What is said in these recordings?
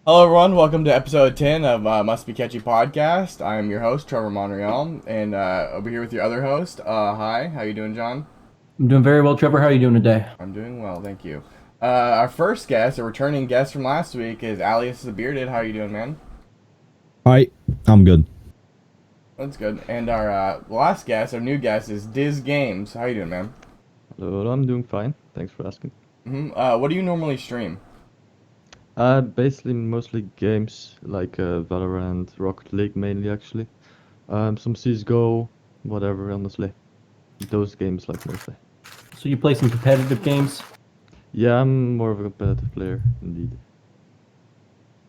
Hello, everyone. Welcome to episode 10 of Must Be Catchy podcast. I am your host, Trevor Monreal, and I'll be here with your other host. Hi, how you doing, John? I'm doing very well, Trevor. How are you doing today? I'm doing well, thank you. Our first guest, a returning guest from last week, is Alias the Bearded. How are you doing, man? Hi, I'm good. That's good. And our last guest, our new guest, is Diz Games. How you doing, man? Hello, I'm doing fine. Thanks for asking. What do you normally stream? Basically mostly games like Valorant, Rocket League mainly actually. Some CS:GO, whatever honestly. Those games like mostly. So you play some competitive games? Yeah, I'm more of a competitive player indeed.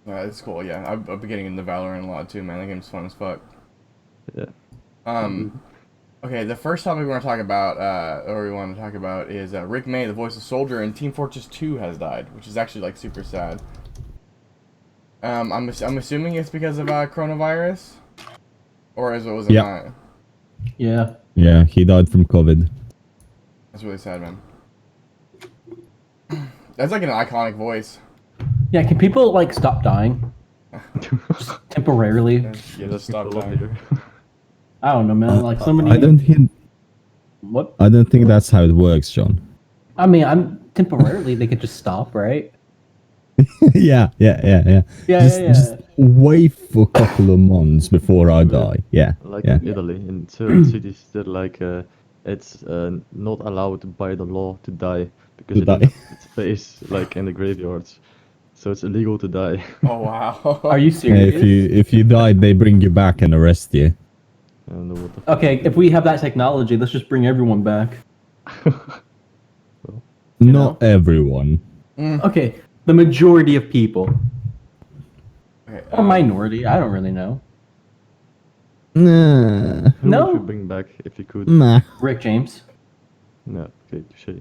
It's cool, yeah. I've been getting into Valorant a lot too, man. That game's fun as fuck. Yeah. Okay, the first topic we want to talk about, is Rick May, the voice of Soldier in Team Fortress 2 has died, which is actually like super sad. I'm assuming it's because of coronavirus, or was it not? Yeah. Yeah, he died from COVID. That's really sad, man. That's like an iconic voice. Yeah, can people like stop dying? Just temporarily? Yeah, just stop People dying. here. I don't know, man. Like somebody. I don't think What? I don't think that's how it works, John. I mean, I'm temporarily. They could just stop, right? Yeah. Yeah, Just wait for a couple of months before I die. Yeah. Like Yeah. in Italy, in certain cities, they're like it's not allowed by the law to die because To you don't die. have space like in the graveyards, so it's illegal to die. Oh wow. Are you Yeah, serious? if you died, they bring you back and arrest you. I don't know what the Okay, if we have that technology, let's just bring everyone back. Not everyone. Okay, the majority of people. Okay, Or minority. I don't really know. Nah. Who No. would you bring back if you could? Nah. Rick James. No, okay, touche.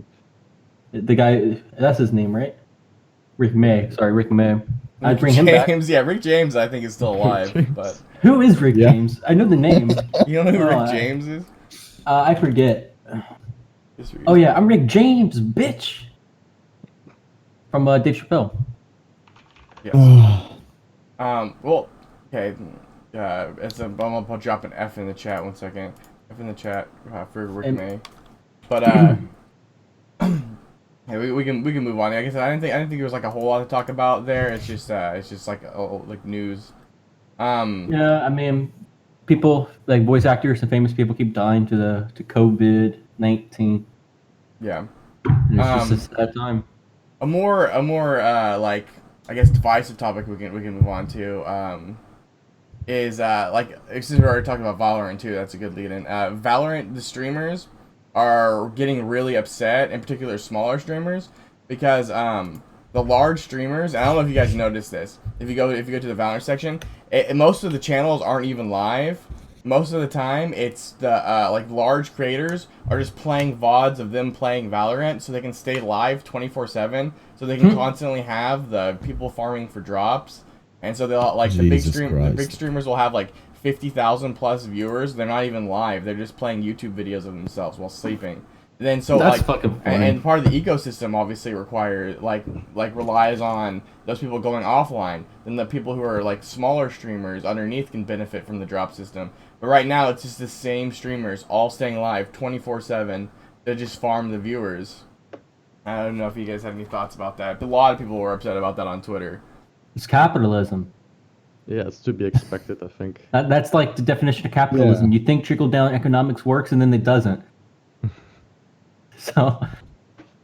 The guy, that's his name, right? Rick May. Sorry, Rick May. I'd Rick bring him back. James, yeah, Rick James, I think is still alive, James. but Who is Rick Yeah. James? I know the name. you don't know who Oh, Rick James is? I forget. Just read. Oh yeah, I'm Rick James, bitch. From Dave Chappelle. Yes. Well, okay. I'm gonna drop an F in the chat. 1 second. F in the chat for Rick And- May. But yeah, we can move on. Like I said, I didn't think there was like a whole lot to talk about there. It's just like like news. Yeah, I mean, people like voice actors and famous people keep dying to COVID-19. Yeah. And it's just a sad time. A more like I guess divisive topic we can move on to is like since we're already talking about Valorant too, that's a good lead in. Valorant, the streamers are getting really upset, in particular smaller streamers, because the large streamers, and I don't know if you guys noticed this, if you go to the Valorant section, most of the channels aren't even live. Most of the time, it's the like large creators are just playing VODs of them playing Valorant, so they can stay live 24/7, so they can constantly have the people farming for drops, and so they'll like the big Jesus streamers will have like 50,000 plus viewers. They're not even live; they're just playing YouTube videos of themselves while sleeping. Then so That's like fucking funny. and part of the ecosystem obviously requires like relies on those people going offline. Then the people who are like smaller streamers underneath can benefit from the drop system. But right now it's just the same streamers all staying live 24/7 to just farm the viewers. I don't know if you guys have any thoughts about that. But a lot of people were upset about that on Twitter. It's capitalism. Yeah, it's to be expected, I think. That's like the definition of capitalism. Yeah. You think trickle down economics works, and then it doesn't. So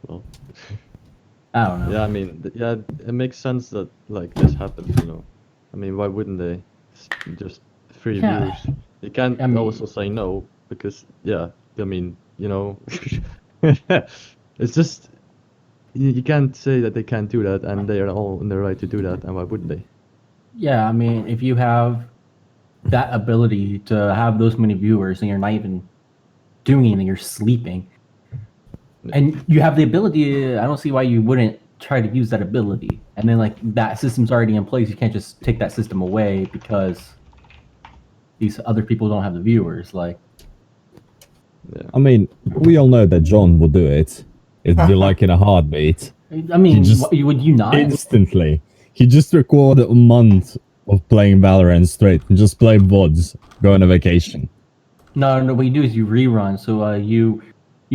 Well, I don't know. yeah, I mean, yeah, it makes sense that like this happens, you know. I mean, why wouldn't they? Just free Yeah. views. You can't I mean- also say no because, yeah, I mean, you know, it's just you can't say that they can't do that, and they are all in the right to do that, and why wouldn't they? Yeah, I mean, if you have that ability to have those many viewers and you're not even doing anything, you're sleeping, and you have the ability, I don't see why you wouldn't try to use that ability. And then, like, that system's already in place. You can't just take that system away because these other people don't have the viewers. Like, Yeah. I mean, we all know that John will do it. It'd be like in a heartbeat. I mean, You just- would you not? Instantly. He just recorded a month of playing Valorant straight and just play VODs, go on a vacation. No, no. What you do is you rerun. So you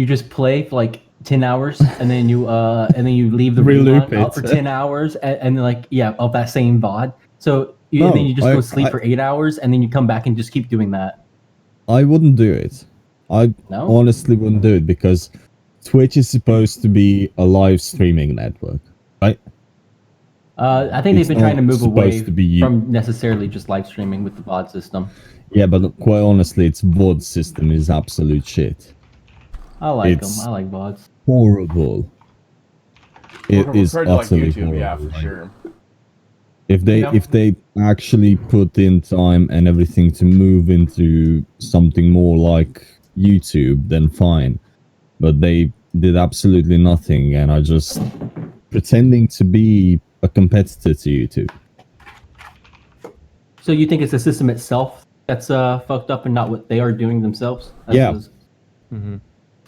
just play for like 10 hours, and then you leave the Reloop rerun up it. for 10 hours, and then like yeah, of that same VOD. So and then No, you just go sleep for 8 hours, and then you come back and just keep doing that. I wouldn't do it. I No? honestly wouldn't do it because Twitch is supposed to be a live streaming network, right? I think they've It's been trying to not move away supposed to be from necessarily just live streaming with the VOD system. Yeah, but quite honestly, its VOD system is absolute shit. I like them. It's I like VODs. horrible. It is Compared to like utterly YouTube, yeah, horrible. for sure. If they actually put in time and everything to move into something more like YouTube, then fine. But they did absolutely nothing, and are just pretending to be a competitor to YouTube. So you think it's the system itself that's fucked up and not what they are doing themselves? Yeah. Mm-hmm.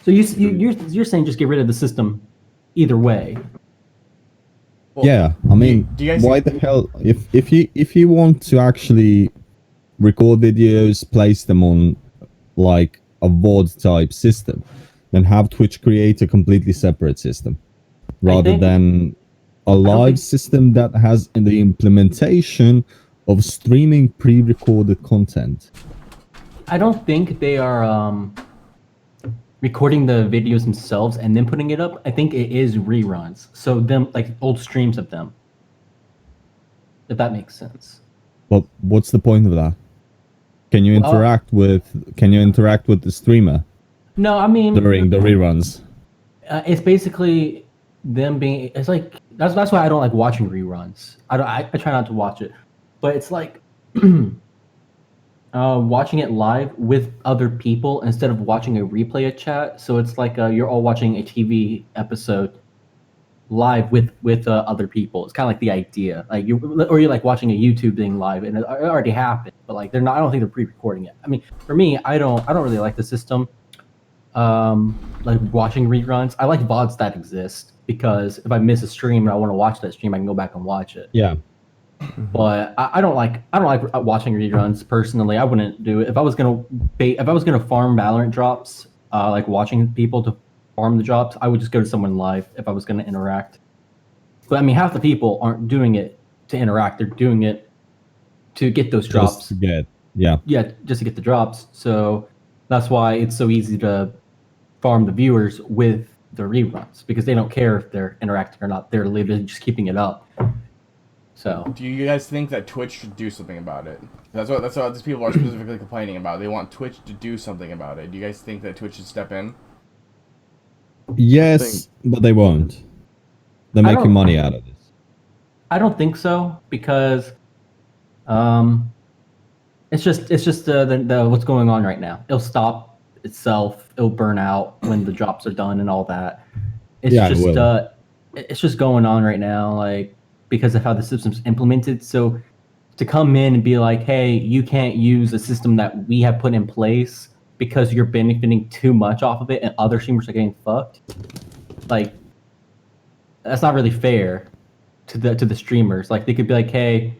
So you're saying just get rid of the system, either way. Well, Yeah, I mean, do you guys why think- the hell? If you want to actually record videos, place them on like a VOD type system, then have Twitch create a completely separate system, rather think- than a don't live think- system that has in the implementation of streaming pre-recorded content. I don't think they are recording the videos themselves and then putting it up. I think it is reruns. So them like old streams of them. If that makes sense. But what's the point of that? Can you Well- interact with the streamer No, I mean during the reruns? it's basically them being. It's like that's why I don't like watching reruns. I try not to watch it, but it's like watching it live with other people instead of watching a replay of chat. So it's like you're all watching a TV episode live with other people. It's kind of like the idea, like you're like watching a YouTube thing live, and it already happened. But like they're not. I don't think they're pre-recording it. I mean, for me, I don't really like the system. Like watching reruns. I like VODs that exist because if I miss a stream and I want to watch that stream, I can go back and watch it. Yeah. But I don't like watching reruns personally. I wouldn't do it if I was gonna farm Valorant drops. Like watching people to farm the drops, I would just go to someone live if I was gonna interact. But I mean, half the people aren't doing it to interact; they're doing it to get those drops. Just to get, yeah. Yeah, just to get the drops. So that's why it's so easy to farm the viewers with the reruns because they don't care if they're interacting or not. They're literally just keeping it up. So Do you guys think that Twitch should do something about it? That's what these people are specifically complaining about. They want Twitch to do something about it. Do you guys think that Twitch should step in? Yes, but they won't. They're I making don't- money out of this. I don't think so because it's just the what's going on right now. It'll stop itself. It'll burn out when the drops are done and all that. It's Yeah, it just will. it's just going on right now, like because of how the system's implemented. So to come in and be like, hey, you can't use a system that we have put in place because you're benefiting too much off of it and other streamers are getting fucked. Like that's not really fair to the streamers. Like they could be like, hey,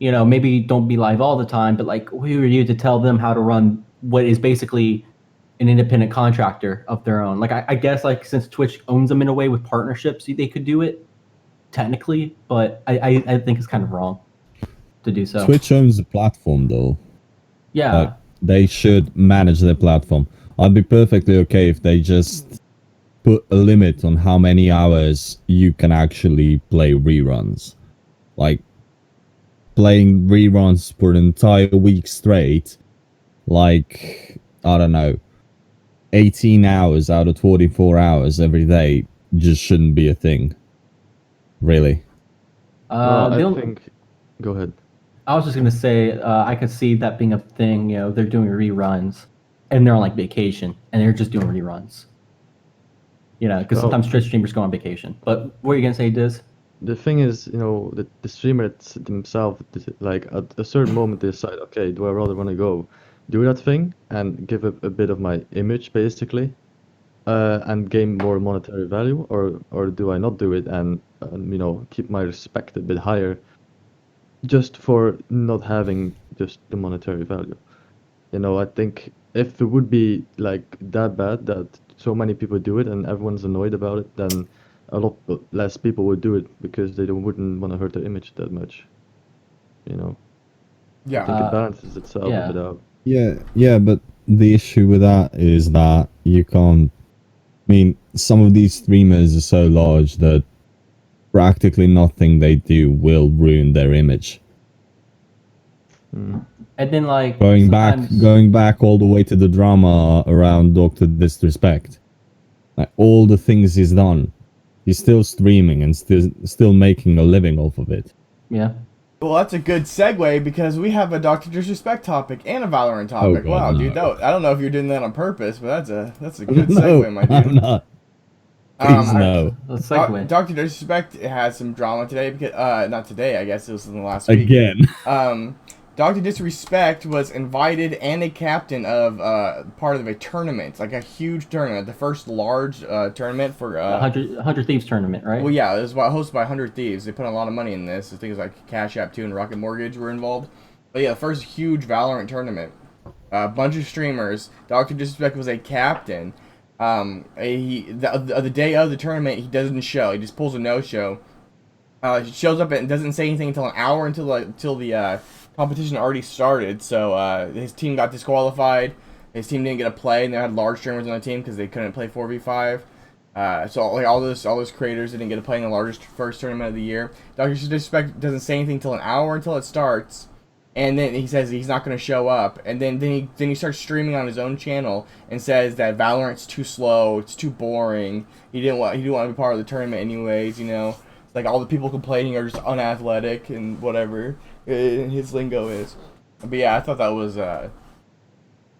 you know, maybe don't be live all the time, but like who are you to tell them how to run what is basically an independent contractor of their own? Like I guess like since Twitch owns them in a way with partnerships, they could do it technically, but I think it's kind of wrong to do so. Twitch owns the platform, though. Yeah. Like, they should manage their platform. I'd be perfectly okay if they just put a limit on how many hours you can actually play reruns. Like, playing reruns for an entire week straight, like, I don't know, 18 hours out of 24 hours every day just shouldn't be a thing. Really. Well, I they'll- think. Go ahead. I was just gonna say I could see that being a thing. You know, they're doing reruns, and they're on like vacation, and they're just doing reruns. You know, because Oh. sometimes Twitch streamers go on vacation. But what are you gonna say, Diz? The thing is, you know, the streamer themselves, like at a certain moment, they decide, okay, do I rather want to go do that thing and give a bit of my image, basically, and gain more monetary value, or do I not do it and keep my respect a bit higher just for not having just the monetary value? I think if it would be like that bad that so many people do it and everyone's annoyed about it, then a lot less people would do it because they wouldn't want to hurt their image that much. I think Yeah. it balances itself a yeah. bit out. Yeah, but the issue with that is that you can't. I mean, some of these streamers are so large that practically nothing they do will ruin their image. Mm. And then like Going back all the way to the drama around Dr. Disrespect. Like all the things he's done, he's still streaming and still making a living off of it. Yeah. Well, that's a good segue because we have a Dr. Disrespect topic and a Valorant topic. God, Wow, no. dude, I don't know if you're doing that on purpose, but that's a good No, segue, my I'm dude. not. Please no. Let's segue. Dr. Disrespect has some drama today because not today, I guess it was in the last week. Again. Dr. Disrespect was invited and a captain of part of a tournament, like a huge tournament, the first large tournament for 100 Thieves tournament, right? Well, yeah, it was hosted by 100 Thieves. They put a lot of money in this. I think it was like Cash App 2 and Rocket Mortgage were involved. But yeah, the first huge Valorant tournament. A bunch of streamers. Dr. Disrespect was a captain. The day of the tournament, he doesn't show. He just pulls a no-show. He shows up and doesn't say anything until an hour until the competition already started. So his team got disqualified. His team didn't get a play, and they had large streamers on the team because they couldn't play 4v5. So like all those creators didn't get to play in the largest first tournament of the year. Dr. Disrespect doesn't say anything until an hour until it starts, and then he says he's not going to show up. And then he starts streaming on his own channel and says that Valorant's too slow, it's too boring. He didn't want to be part of the tournament anyways. It's like all the people complaining are just unathletic and whatever his lingo is. But yeah, I thought that was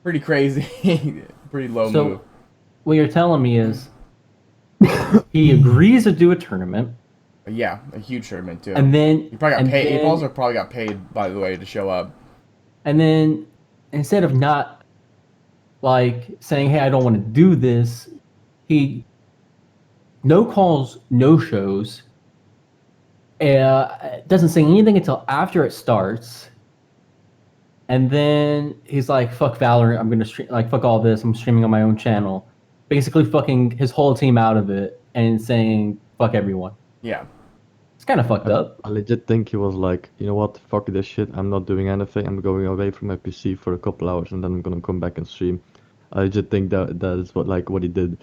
pretty crazy, pretty low move. What you're telling me is he agrees to do a tournament. Yeah, a huge tournament too. And then he probably got paid. He also probably got paid, by the way, to show up. And then instead of not like saying, "Hey, I don't want to do this," he no calls, no shows. Doesn't say anything until after it starts. And then he's like, "Fuck Valorant! I'm gonna stream. Like, fuck all this. I'm streaming on my own channel." Basically, fucking his whole team out of it and saying, "Fuck everyone." Yeah. It's kind of fucked up. I legit think he was like, you know what, fuck this shit, I'm not doing anything, I'm going away from my PC for a couple hours and then I'm gonna come back and stream. I legit think that is what he did.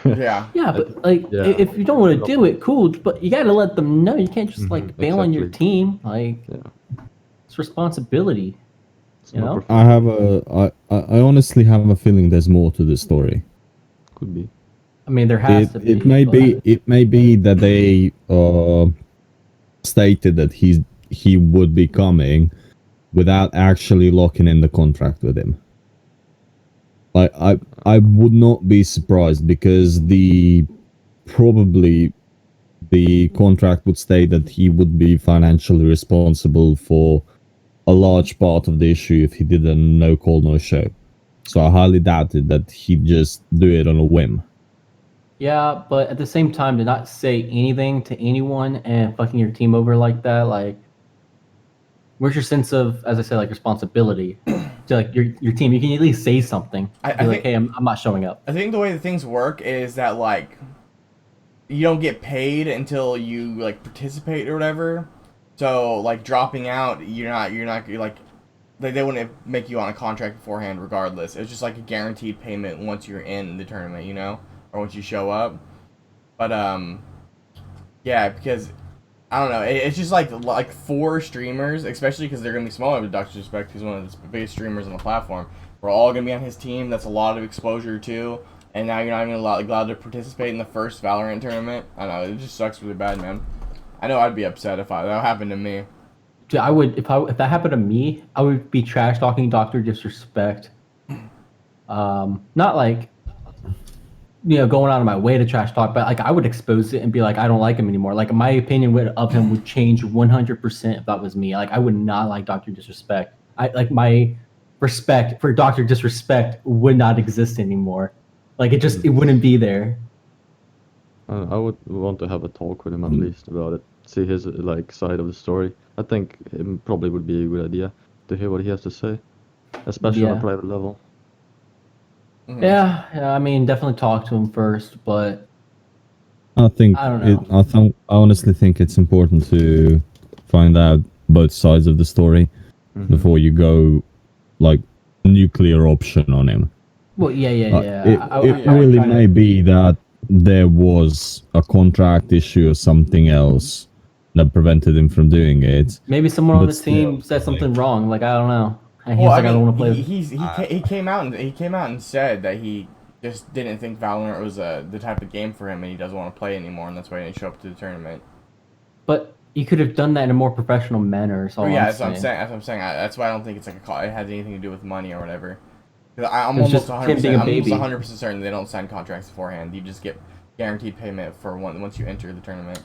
Yeah. Yeah, but if you don't want to do it, cool, but you gotta let them know. You can't just like bail on your team. Like, it's responsibility. You know? I honestly have a feeling there's more to this story. Could be. I mean, there has to be. It may be that they stated that he would be coming without actually locking in the contract with him. I would not be surprised because probably the contract would state that he would be financially responsible for a large part of the issue if he did a no call, no show. So I highly doubted that he'd just do it on a whim. Yeah, but at the same time, to not say anything to anyone and fucking your team over like that, like, where's your sense of, as I said, like, responsibility to like your team? You can at least say something. I think, like, hey, I'm not showing up. I think the way that things work is that like you don't get paid until you like participate or whatever. So like dropping out, you're like they wouldn't make you on a contract beforehand regardless. It's just like a guaranteed payment once you're in the tournament, or once you show up. But yeah, because I don't know, it's just like 4 streamers, especially because they're gonna be smaller with Dr. Respect, who's one of the biggest streamers on the platform. We're all gonna be on his team. That's a lot of exposure too. And now you're not even allowed to participate in the first Valorant tournament. I don't know, it just sucks really bad, man. I know I'd be upset if that happened to me. Dude, I would if that happened to me, I would be trash talking Dr. Disrespect. Not like going out of my way to trash talk, but like I would expose it and be like, I don't like him anymore. Like my opinion of him would change 100% if that was me. Like I would not like Dr. Disrespect. My respect for Dr. Disrespect would not exist anymore. Like it wouldn't be there. I would want to have a talk with him at least about it. See his like side of the story. I think it probably would be a good idea to hear what he has to say, especially on a Yeah. private level. Mhm. Yeah, I mean, definitely talk to him first, but I think I don't know. I honestly think it's important to find out both sides of the story Mhm. before you go like nuclear option on him. Well, yeah. It yeah, really try to- may be that there was a contract issue or something else that prevented him from doing it. maybe someone on but his team still, said something wrong. Like I don't know. And he's Well, like, I don't want to play. he came out and said that he just didn't think Valorant was the type of game for him, and he doesn't want to play anymore, and that's why he didn't show up to the tournament. But you could have done that in a more professional manner. So Yeah, that's what I'm saying. That's what I'm saying. That's why I don't think it's like it has anything to do with money or whatever. 'Cause I'm It was almost just 100. him being a I'm almost baby. 100% certain they don't sign contracts beforehand. You just get guaranteed payment for once you enter the tournament.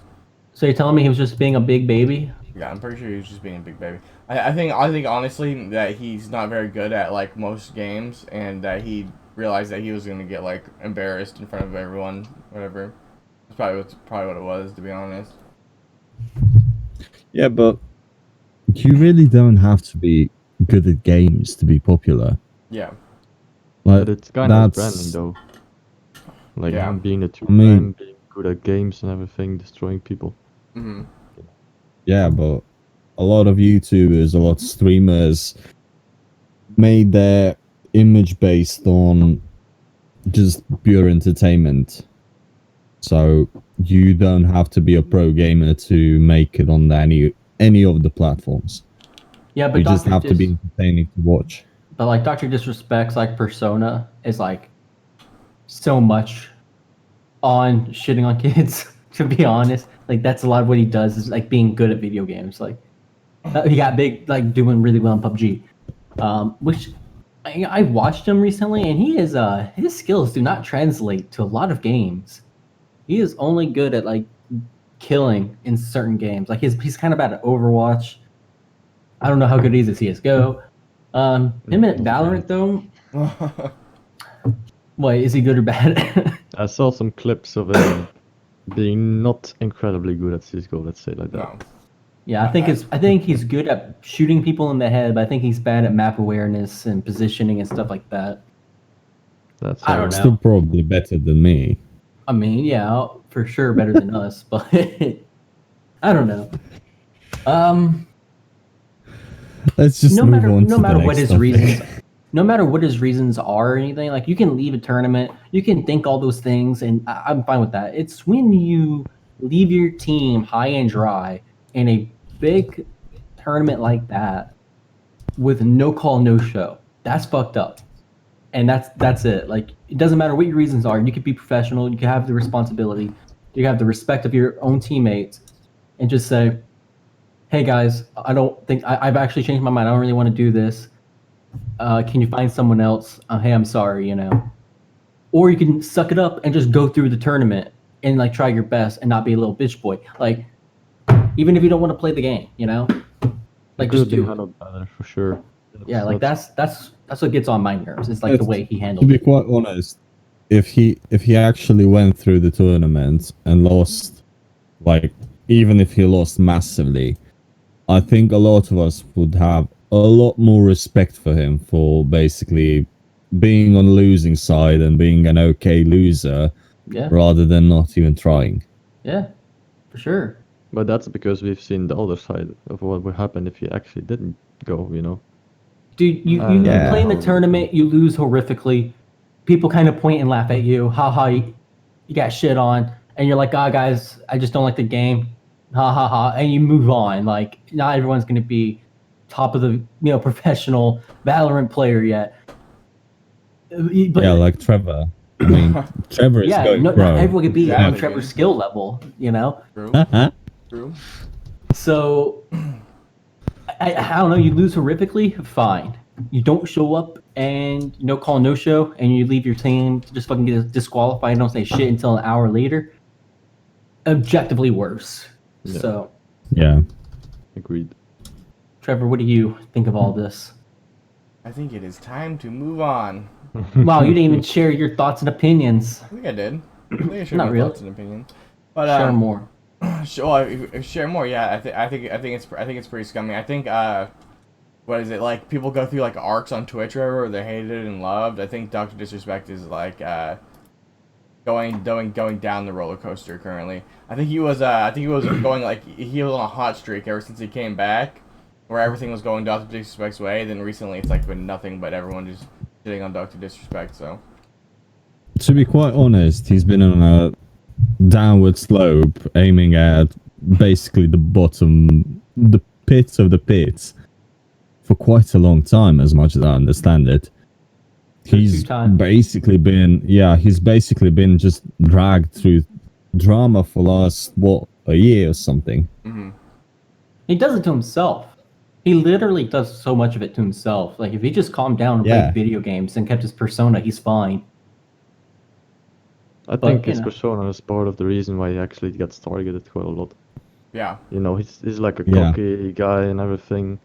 So you're telling me he was just being a big baby? Yeah, I'm pretty sure he was just being a big baby. I think honestly that he's not very good at like most games, and that he realized that he was gonna get like embarrassed in front of everyone, whatever. That's probably what it was, to be honest. yeah, but you really don't have to be good at games to be popular. Yeah. Like But it's kind of that's branding though. Like Yeah. being a two I mean- man, being good at games and everything, destroying people. Hmm. yeah, but a lot of YouTubers, a lot of streamers made their image based on just pure entertainment. So you don't have to be a pro gamer to make it on any of the platforms. Yeah, but You just Dr. have to be entertaining to watch. But like Dr. Disrespect's like persona is like so much on shitting on kids. To be honest, like that's a lot of what he does is like being good at video games. Like he got big, like doing really well in PUBG, which I watched him recently, and he is his skills do not translate to a lot of games. He is only good at like killing in certain games. Like he's kind of bad at Overwatch. I don't know how good he is at CS:GO. Him at Valorant though, what is he good or bad? I saw some clips of him being not incredibly good at CS:GO. Let's say like that. No. Yeah, I think he's good at shooting people in the head, but I think he's bad at map awareness and positioning and stuff like that. That's I don't know. Still probably better than me. I mean, yeah, for sure better than us, but I don't know. Let's just No move matter on to no the matter what next his topic. reasons, no matter what his reasons are or anything, like you can leave a tournament, you can think all those things, and I'm fine with that. It's when you leave your team high and dry in a big tournament like that with no call, no show. That's fucked up. And that's it. Like it doesn't matter what your reasons are. You could be professional. You can have the responsibility. You have the respect of your own teammates, and just say, "Hey guys, I don't think I've actually changed my mind. I don't really want to do this. Can you find someone else? Hey, I'm sorry, you know." Or you can suck it up and just go through the tournament and like try your best and not be a little bitch boy. Like even if you don't want to play the game, you know, like just Could be do it. handled better for sure. Yeah, like that's what gets on my nerves. It's like the That's- way he To handled be it. quite honest, if he actually went through the tournament and lost, like even if he lost massively, I think a lot of us would have a lot more respect for him for basically being on the losing side and being an okay loser Yeah, rather than not even trying. yeah, for sure. But that's because we've seen the other side of what would happen if he actually didn't go. You know. Dude, you Yeah. play in the tournament, you lose horrifically. People kind of point and laugh at you. Ha ha, you got shit on. And you're like, ah, guys, I just don't like the game. Ha ha ha. And you move on. Like, not everyone's going to be top of the, professional Valorant player yet. But, Yeah, like Trevor. I mean, Trevor is yeah, going not pro. everyone could be on Exactly. Trevor's skill level, you know? True. True. So, I don't know. You lose horrifically, fine. You don't show up and no call, no show, and you leave your team to just fucking get disqualified and don't say shit until an hour later. Objectively worse. Yeah. So, Yeah. Agreed. Trevor, what do you think of all this? I think it is time to move on. Wow, you didn't even share your thoughts and opinions. I think I did. I think I shared Not my really. thoughts and opinions. But Share more. Share more. Yeah, I think it's pretty scummy. I think what is it like? People go through like arcs on Twitch or whatever, where they're hated and loved. I think Doctor Disrespect is like going down the roller coaster currently. I think he was going like he was on a hot streak ever since he came back, where everything was going Doctor Disrespect's way. Then recently it's like been nothing but everyone just shitting on Doctor Disrespect. So To be quite honest, he's been on a downward slope, aiming at basically the bottom, the pits of the pits, for quite a long time, as much as I understand it. He's basically been just dragged through drama for last, a year or something. mm-hmm. He does it to himself. He literally does so much of it to himself. Like, if he just calmed down and played video games and kept his persona, he's fine. I think his persona is part of the reason why he actually gets targeted quite a lot. Yeah. You know, he's like a cocky guy and everything.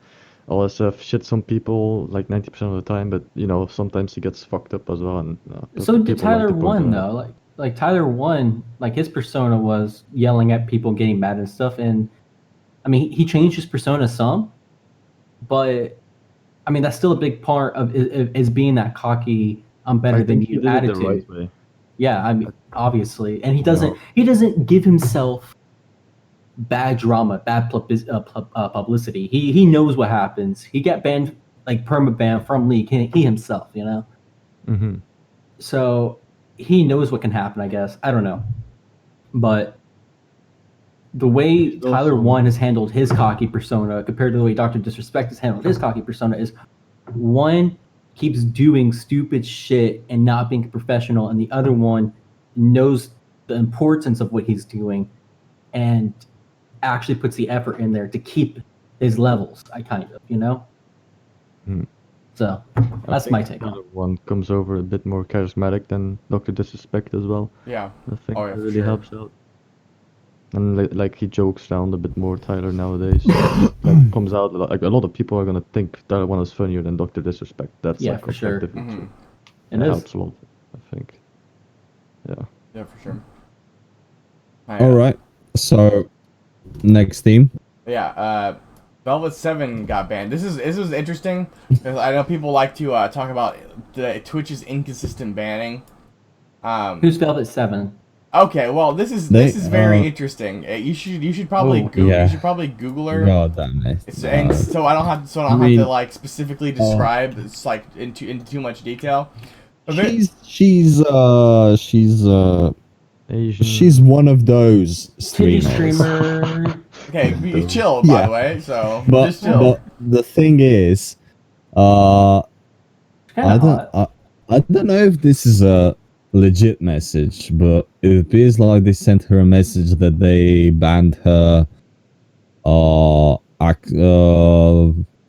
OSF shits on people like 90% of the time, but you know, sometimes he gets fucked up as well. And so did Tyler 1 though. Like Tyler 1, like his persona was yelling at people, getting mad and stuff. And I mean, he changed his persona some, but I mean, that's still a big part of is being that cocky, I'm better than you attitude. The right way. Yeah, I mean, obviously, and he doesn't give himself bad drama, bad publicity. He knows what happens. He got banned, like perma-banned from League. He himself, you know. Mm-hmm. So he knows what can happen. I guess I don't know, but the way Tyler 1 has handled his cocky persona compared to the way Doctor Disrespect has handled his cocky persona is, one keeps doing stupid shit and not being professional, and the other one knows the importance of what he's doing and actually puts the effort in there to keep his levels. You know. So that's my take on it. One comes over a bit more charismatic than Doctor Disrespect as well. Yeah. I think that really helps out. And like he jokes around a bit more, Tyler, nowadays. Like, comes out like a lot of people are gonna think that one is funnier than Doctor Disrespect. That's like for sure. Mm-hmm. It helps a lot, I think. Yeah. Yeah, for sure. All right. So, next team. Yeah. Velvet 7 got banned. This was interesting because I know people like to talk about the Twitch's inconsistent banning. Who's Velvet 7? Okay, well, this is very interesting. You should probably Google her. God damn it! And so I don't have to like specifically describe it's like into too much detail. She's Asian. She's one of those streamers. Okay, you chill by the way. So just chill. But the thing is, I don't know if this is a legit message, but it appears like they sent her a message that they banned her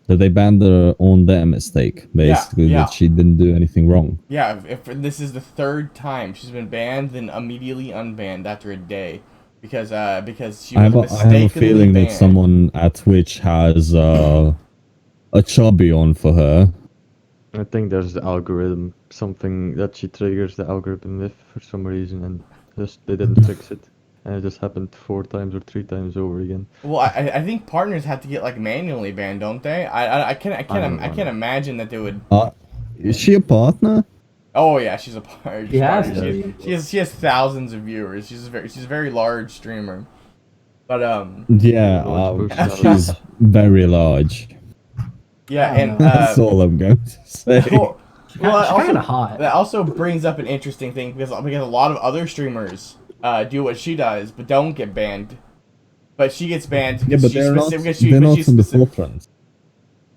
that they banned her on their mistake, basically, that she didn't do anything wrong. Yeah, if this is the third time she's been banned, then immediately unbanned after a day, because she was mistakenly I have a feeling that someone at Twitch has a chubby on for her. I think there's the algorithm, something that she triggers the algorithm with for some reason, and just they didn't fix it, and it just happened 4 times or 3 times over again. Well, I think partners have to get like manually banned, don't they? I can't imagine that they would. Is she a partner? Oh yeah, she's a partner. She has thousands of viewers. She's a very large streamer, but she's very large. Yeah, and that's all I'm going to say. Well, kind of hot. That also brings up an interesting thing because a lot of other streamers do what she does, but don't get banned. But she gets banned because they're not on the forefront.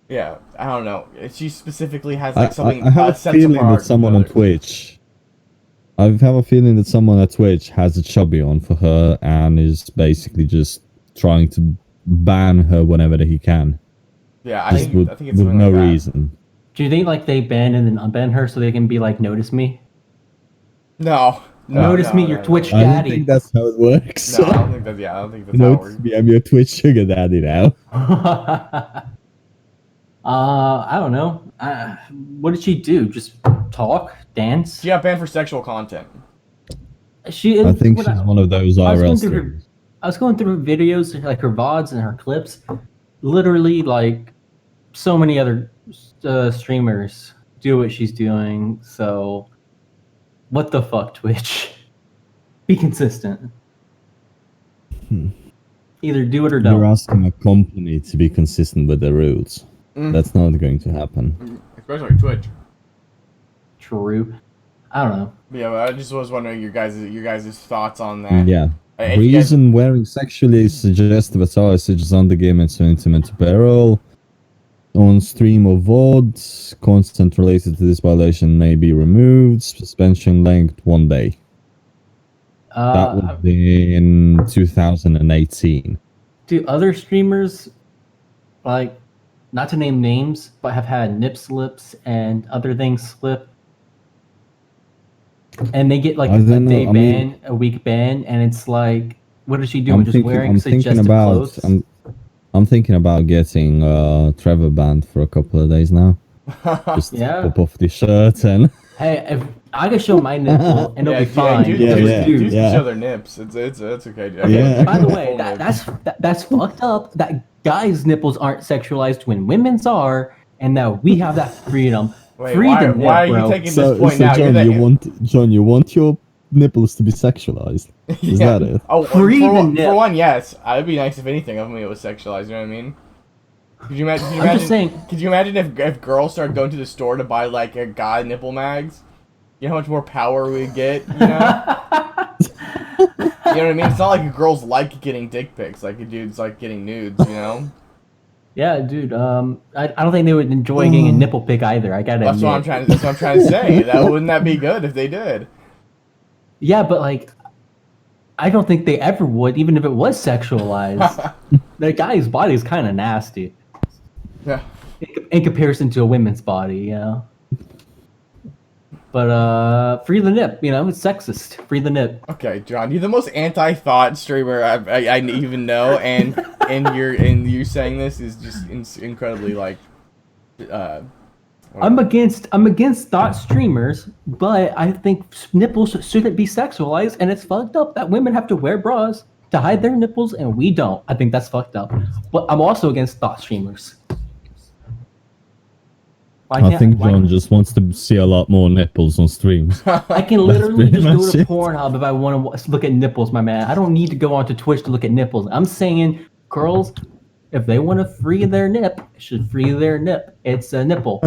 Yeah, I don't know. She specifically has like something. I have a feeling that someone on Twitch. I have a feeling that someone at Twitch has a chubby on for her and is basically just trying to ban her whenever he can. Yeah, I think it's with no like reason. Do you think like they ban and then unban her so they can be like, notice me? No. Notice me, your Twitch daddy. I don't think that's how it works. No, I don't think that's how it works. Me, I'm your Twitch sugar daddy now. I don't know. What did she do? Just talk, dance? She got banned for sexual content. She. I think what she's one of those I was IRL going through her. streamers. I was going through her videos, like her VODs and her clips. Literally, like so many other streamers do what she's doing. So, what the fuck, Twitch? Be consistent. Either do it or You're don't. asking a company to be consistent with their rules. That's not going to happen. Especially Twitch. True. I don't know. Yeah, but I just was wondering your guys' thoughts on that. Yeah. If you guys- Reason wearing sexually suggestive attire such as undergarments or intimate apparel on stream or VOD, content related to this violation may be removed. Suspension length 1 day. That would be in 2018. Do other streamers, like, not to name names, but have had nip slips and other things slip? And they get like I a don't know, day I ban, mean- a week ban, and it's like, what is she doing? I'm Just thinking, wearing I'm thinking suggestive about, clothes? I'm thinking about getting Trevor banned for a couple of days now. Just Yeah. pop off the shirt and Hey, if I can show my nipple and it'll be fine. Dude, Yeah, yeah, dudes can yeah. show their nips. It's okay. Yeah. By the way, Full nip. that's fucked up. That guys' nipples aren't sexualized when women's are, and that we have that freedom. Wait, Free the nip, why are you bro. taking so, this point so now? John, you want your nipples to be sexualized? Is that it? Oh, Free the nip. for one, yes. It'd be nice if anything of me it was sexualized. You know what I mean? Could you imagine? I'm just saying. Could you imagine if girls started going to the store to buy like a guy nipple mags? You know how much more power we'd get. You know. You know what I mean? It's not like girls like getting dick pics, like dudes like getting nudes. You know. Yeah, dude. I don't think they would enjoy getting a nipple pic either. I gotta That's admit. what I'm trying. That's what I'm trying to say. Wouldn't that be good if they did? Yeah, but like, I don't think they ever would, even if it was sexualized. The guy's body is kind of nasty Yeah. in comparison to a woman's body, you know. But free the nip, you know, it's sexist. Free the nip. Okay, John, you're the most anti-thought streamer I even know, and you saying this is just incredibly like. I'm against thought streamers, but I think nipples shouldn't be sexualized, and it's fucked up that women have to wear bras to hide their nipples and we don't. I think that's fucked up. But I'm also against thought streamers. I think John just wants to see a lot more nipples on streams. I can literally pretty just go much to it. Pornhub if I want to look at nipples, my man. I don't need to go onto Twitch to look at nipples. I'm saying, girls, if they want to free their nip, should free their nip. It's a nipple.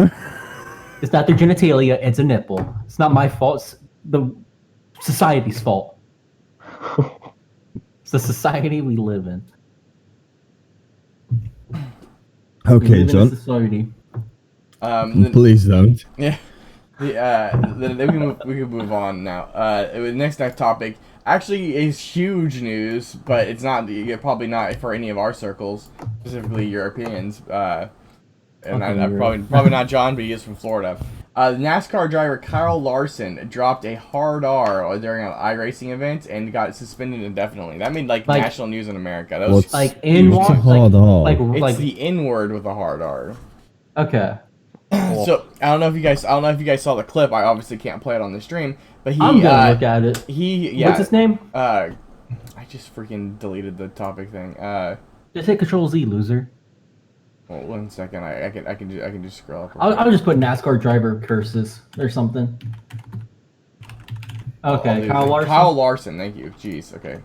It's not their genitalia. It's a nipple. It's not my fault. It's the society's fault. It's the society we live in. We Okay, live in a John. society. Please don't. Yeah. Then we can move on now. The next topic actually is huge news, but it's not. Probably not for any of our circles, specifically Europeans. And I'm probably not John, but he is from Florida. NASCAR driver Kyle Larson dropped a hard R during an iRacing event and got suspended indefinitely. That made like national news in America. That was What's Like in what's a like, hard R? it's like the N word with a hard R. okay. So I don't know if you guys saw the clip. I obviously can't play it on the stream, but I'm gonna look at it. Yeah. What's his name? I just freaking deleted the topic thing. Just hit Control Z, loser. Well, 1 second. I can just scroll up. I'll just put NASCAR driver curses or something. Okay, Kyle Larson. Kyle Larson. Thank you. Jeez. Okay.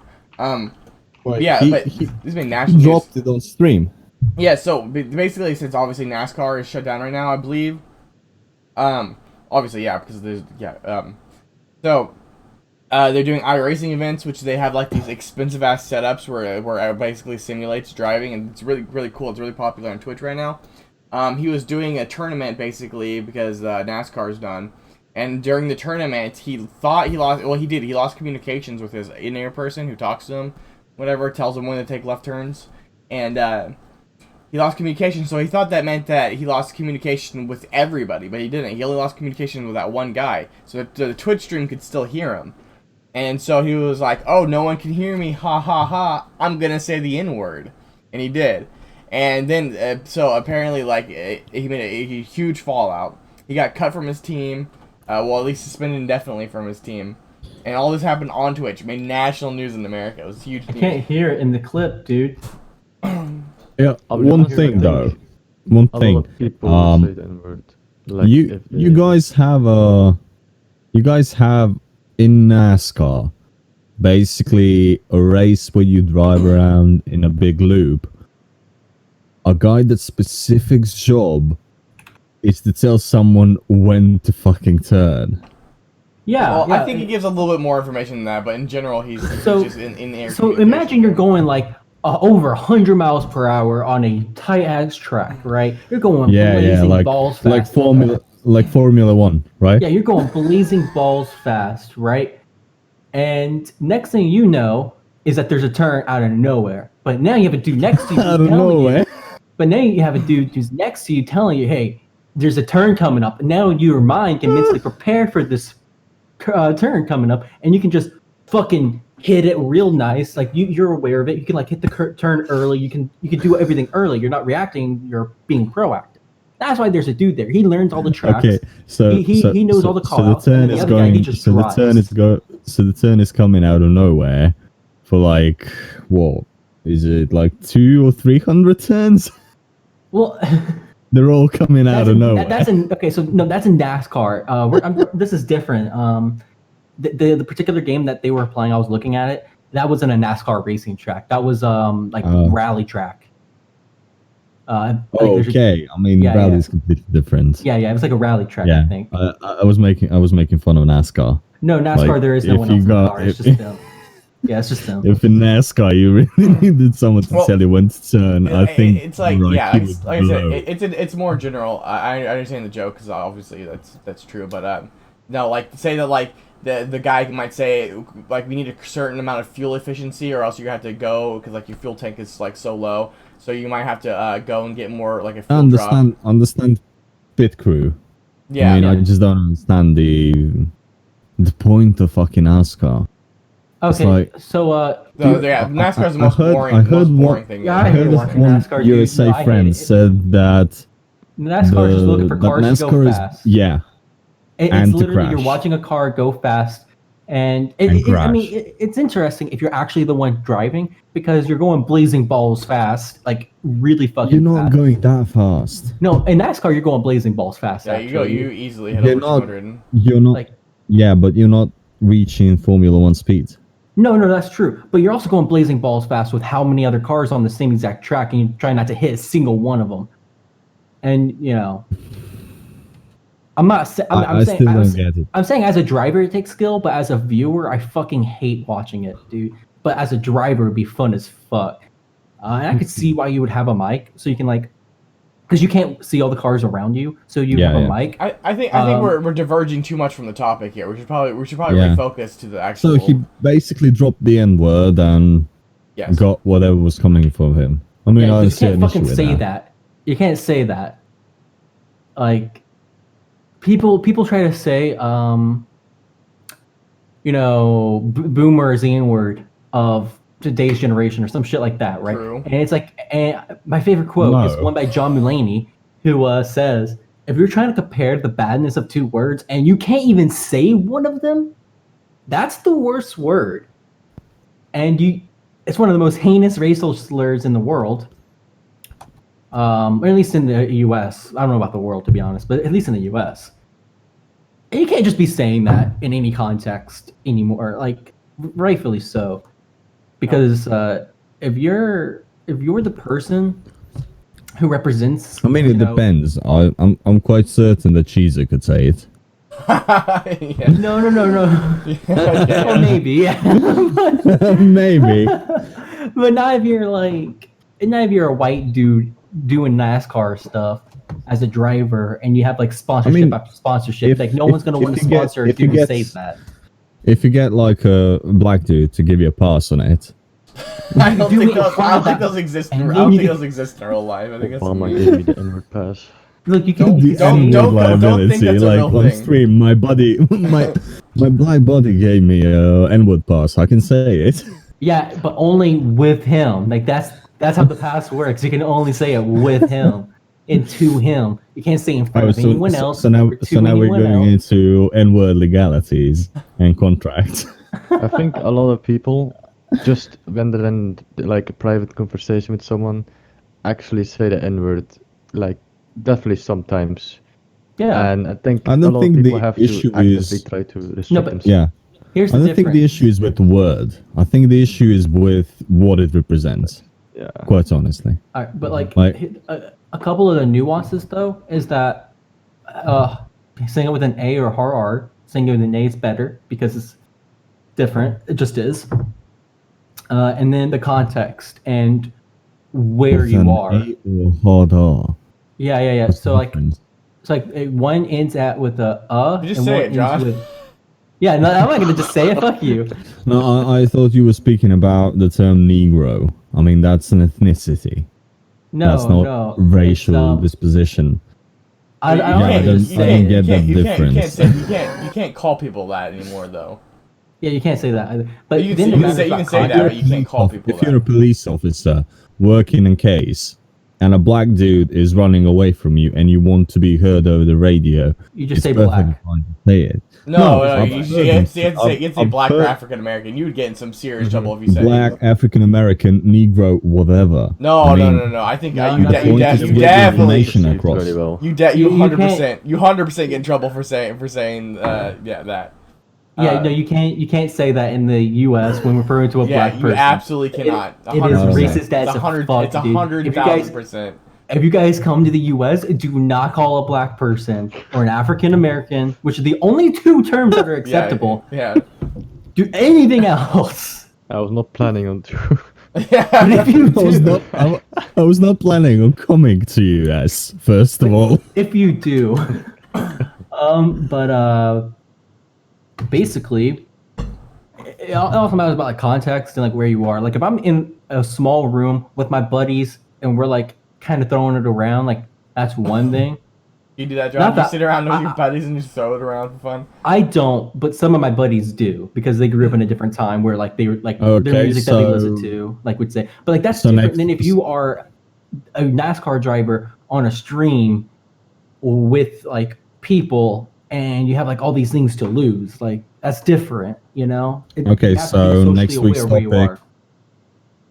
Wait, Yeah, but he this has been national news. dropped it on stream. Yeah. So basically, since obviously NASCAR is shut down right now, I believe. Obviously, yeah, because there's So, they're doing iRacing events, which they have like these expensive ass setups where it basically simulates driving, and it's really cool. It's really popular on Twitch right now. He was doing a tournament basically because NASCAR's done, and during the tournament, he thought he lost. Well, he did. He lost communications with his in-ear person who talks to him, whatever, tells him when to take left turns, and he lost communication. So he thought that meant that he lost communication with everybody, but he didn't. He only lost communication with that one guy, so that the Twitch stream could still hear him. And so he was like, "Oh, no one can hear me, ha ha ha! I'm gonna say the N-word," and he did. And then, so apparently, like, he made a huge fallout. He got cut from his team, well, at least suspended indefinitely from his team. And all this happened on Twitch. It made national news in America. It was huge I news. can't hear it in the clip, dude. Yeah, I'll be one honest, I thing think though. One A thing. lot of people will say the N-word. Like You if you they- guys have in NASCAR basically a race where you drive around in a big loop. A guy that's specific job is to tell someone when to fucking turn. Yeah. Well, yeah. I think he gives a little bit more information than that, but in general, he's So- just in air. So imagine you're going like over 100 miles per hour on a tight ass track, right? You're going blazing balls fast. like Formula One, right? Yeah, you're going blazing balls fast, right? And next thing you know is that there's a turn out of nowhere. But now you have a dude next to you. Out of telling you- nowhere. But now you have a dude who's next to you telling you, hey, there's a turn coming up. And now your mind can mentally prepare for this turn coming up, and you can just fucking hit it real nice. Like you're aware of it. You can like hit the turn early. You can do everything early. You're not reacting. You're being proactive. That's why there's a dude there. He learns all the tracks. Okay, so he knows all the callouts. So the turn and then is the other guy, he going. just So the drives. turn is coming out of nowhere, for like what is it, like 200 or 300 turns? Well, They're all coming out of nowhere. that's in NASCAR. This is different. The particular game that they were playing, I was looking at it. That was in a NASCAR racing track. That was rally track. Okay, I mean, Yeah, rally is completely different. Yeah, it was like a rally track. Yeah, I think. I was making fun of NASCAR. No, NASCAR. like, There is no if one you else in the got- car. It's if- just them. Yeah, it's just them. If in NASCAR you really needed someone to Well, tell you when to turn, I think it's like right, yeah, you like would I said, blow. it's more general. I understand the joke because obviously that's true, but no, like say that like the guy might say like we need a certain amount of fuel efficiency or else you have to go because like your fuel tank is like so low, so you might have to go and get more like a fuel drop. Understand pit crew. Yeah, I mean, I just don't understand the point of fucking NASCAR. Okay, like- so NASCAR is the most boring, I heard most boring thing. Yeah, I hate heard watching one NASCAR, dude. USA No, I hate friend it. said that NASCAR is just looking for that cars to go NASCAR is fast. yeah, It's and to literally you're crash. watching a car go fast, and crash. it's interesting if you're actually the one driving because you're going blazing balls fast, like really fucking. you're not fast. going that fast. No, in NASCAR you're going blazing balls fast. Yeah, actually. you easily hit You're over not- 200. You're not. Like- yeah, but you're not reaching Formula One speed. No, that's true. But you're also going blazing balls fast with how many other cars on the same exact track, and you try not to hit a single one of them. And I'm not. I still don't get it. I'm saying as a driver it takes skill, but as a viewer I fucking hate watching it, dude. But as a driver it'd be fun as fuck. And I could see why you would have a mic, so you can because you can't see all the cars around you, so you have a mic. I think we're diverging too much from the topic here. We should probably Yeah. refocus to the actual. So he basically dropped the N word and yes. got whatever was coming from him. I mean, Yeah, I you see can't an fucking issue with say that. that. You can't say that. Like, people try to say, boomer is the N-word of today's generation or some shit like that, right? True. And it's like, my favorite quote is No. one by John Mulaney, who says, if you're trying to compare the badness of two words and you can't even say one of them, that's the worst word. And it's one of the most heinous racial slurs in the world. Or at least in the U.S. I don't know about the world, to be honest, but at least in the U.S. And you can't just be saying that in any context anymore, like rightfully so, because if you're the person who represents, I mean, it depends. I'm quite certain that Cheezer could say it. Yeah. No. Well, maybe, yeah. Maybe. But not if you're a white dude doing NASCAR stuff as a driver and you have like sponsorship after sponsorship. No one's gonna want to sponsor a dude who says that. If you get like a black dude to give you a pass on it, I don't do think it in front of that- those exist. I and don't then think you- those exist in real life. I think it's Obama gave me the N-word pass. Look, you Don't- can the don't- N-word don't liability, think that's a like real on thing. stream, my body, my black body gave me a N-word pass. I can say it. Yeah, but only with him. Like that's That's how the pass works. You can only say it with him and to him. You can't say in front Oh, of anyone else. so now or to we're anyone going else. into N-word legalities and contracts. I think a lot of people just when they're in like a private conversation with someone actually say the N-word, like definitely sometimes. Yeah. And I think I a don't lot of think people the have to issue actively is try to No, restrict but themselves. yeah. here's I the don't think the difference. issue is with the word. I think the issue is with what it represents. Yeah. Quite honestly. All right, but like Like- a couple of the nuances though is that saying it with an A or hard R, saying it with an A is better because it's different. It just is. And then the context and where With you an are. A or hard R. Yeah. What's the So like, difference? it's like one ends at with a You just and say one it, ends Josh. with. Yeah, no, I'm not gonna just say it. Fuck you. No, I thought you were speaking about the term Negro. I mean, that's an ethnicity. No, That's not no. racial It's, disposition. I Yeah, don't I think don't- just I say don't it. get that You difference. can't call people that anymore though. Yeah, you can't say that either. But You then can it matters say about that, context. but you can't call people If you're a that. police officer working a case and a black dude is running away from you and you want to be heard over the radio, You just it's say perfectly black. fine to say it. No, I've you heard have them- to say you have to say I've black or heard African American. You would get in some serious trouble if you said black, African American, Negro, whatever. No, I no, mean, no, no. I think No, you, no, de- no, you, you de- just you get the definitely information Received across. very well. you You 100% get in trouble for saying that. Yeah, no, you can't say that in the U.S. when referring to a Yeah, black you person. absolutely cannot. It is 100%. racist as It's a 100. fuck, It's dude. 100,000%. If you guys come to the U.S., do not call a black person or an African American, which are the only two terms that are acceptable, Yeah. do anything else. I was not planning on to. Yeah. But if you I was not planning on coming to you guys, first of all. if you do, basically, it also matters about like context and like where you are. Like if I'm in a small room with my buddies and we're like kind of throwing it around, like that's one thing. You do that, Not John? You that- sit around with your buddies and just throw it around for fun? I don't, but some of my buddies do because they grew up in a different time where like they were like Okay, their music that they listen so- to, like would say. But like that's So different next- than if you are a NASCAR driver on a stream with like people and you have like all these things to lose. Like that's different, you know? Okay, you have to be so socially next week's aware where you topic- are.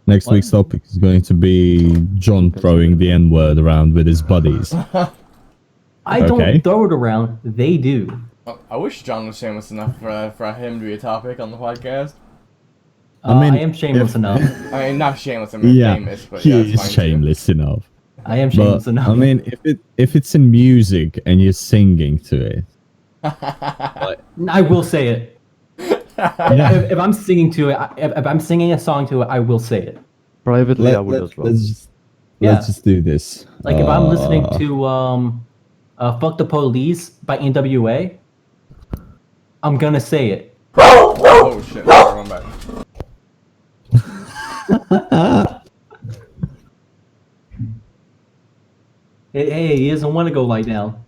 Next What? week's topic is going to be John throwing the N-word around with his buddies. I Okay. don't throw it around. They do. I wish John was shameless enough for him to be a topic on the podcast. I mean, I am shameless if- enough. I mean, not shameless. I mean, Yeah, famous, but he yeah, that's is fine too. shameless enough. I am shameless But enough. I mean, if it's in music and you're singing to it, I will say it. yeah. If I'm singing to it, if I'm singing a song to it, I will say it. Privately, I would as well. Let's just do this. Like if I'm listening to "Fuck the Police" by NWA, I'm gonna say it. Oh shit! Sorry, I'm back. Hey, he doesn't want to go lie down.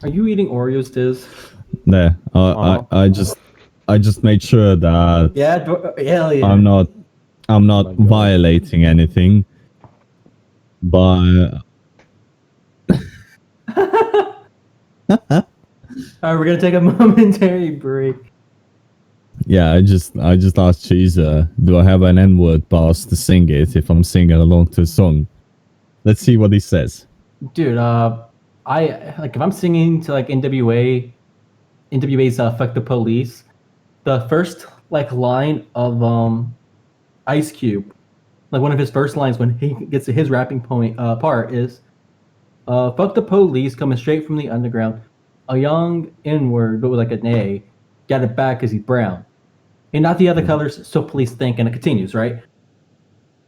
Are you eating Oreos, Diz? There, I just made sure that Yeah, hell yeah. I'm not my God. violating anything. But All right, we're gonna take a momentary break. yeah, I just asked Cheezer, do I have an N-word pass to sing it if I'm singing along to a song? Let's see what he says. Dude, I like if I'm singing to like NWA's "Fuck the Police," the first like line of Ice Cube, like one of his first lines when he gets to his rapping part is, "Fuck the police coming straight from the underground, a young N-word but with like an A, got it back 'cause he's brown, and not the other colors, so police think," and it continues, right?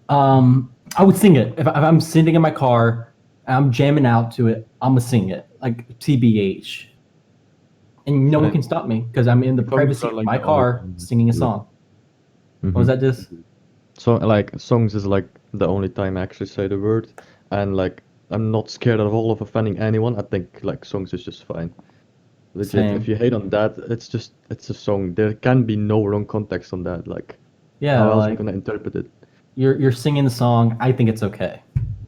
I would sing it if I'm sitting in my car. I'm jamming out to it. I'm gonna sing it like TBH, and no one can stop me because I'm in the Songs privacy are of like my the car only- singing a song. What was that? This? So like songs is like the only time I actually say the word, and like I'm not scared at all of offending anyone. I think like songs is just fine. Legit. Same. If you hate on that, it's a song. There can be no wrong context on that. Like, Yeah, how else am I like gonna interpret it? you're singing the song. I think it's okay.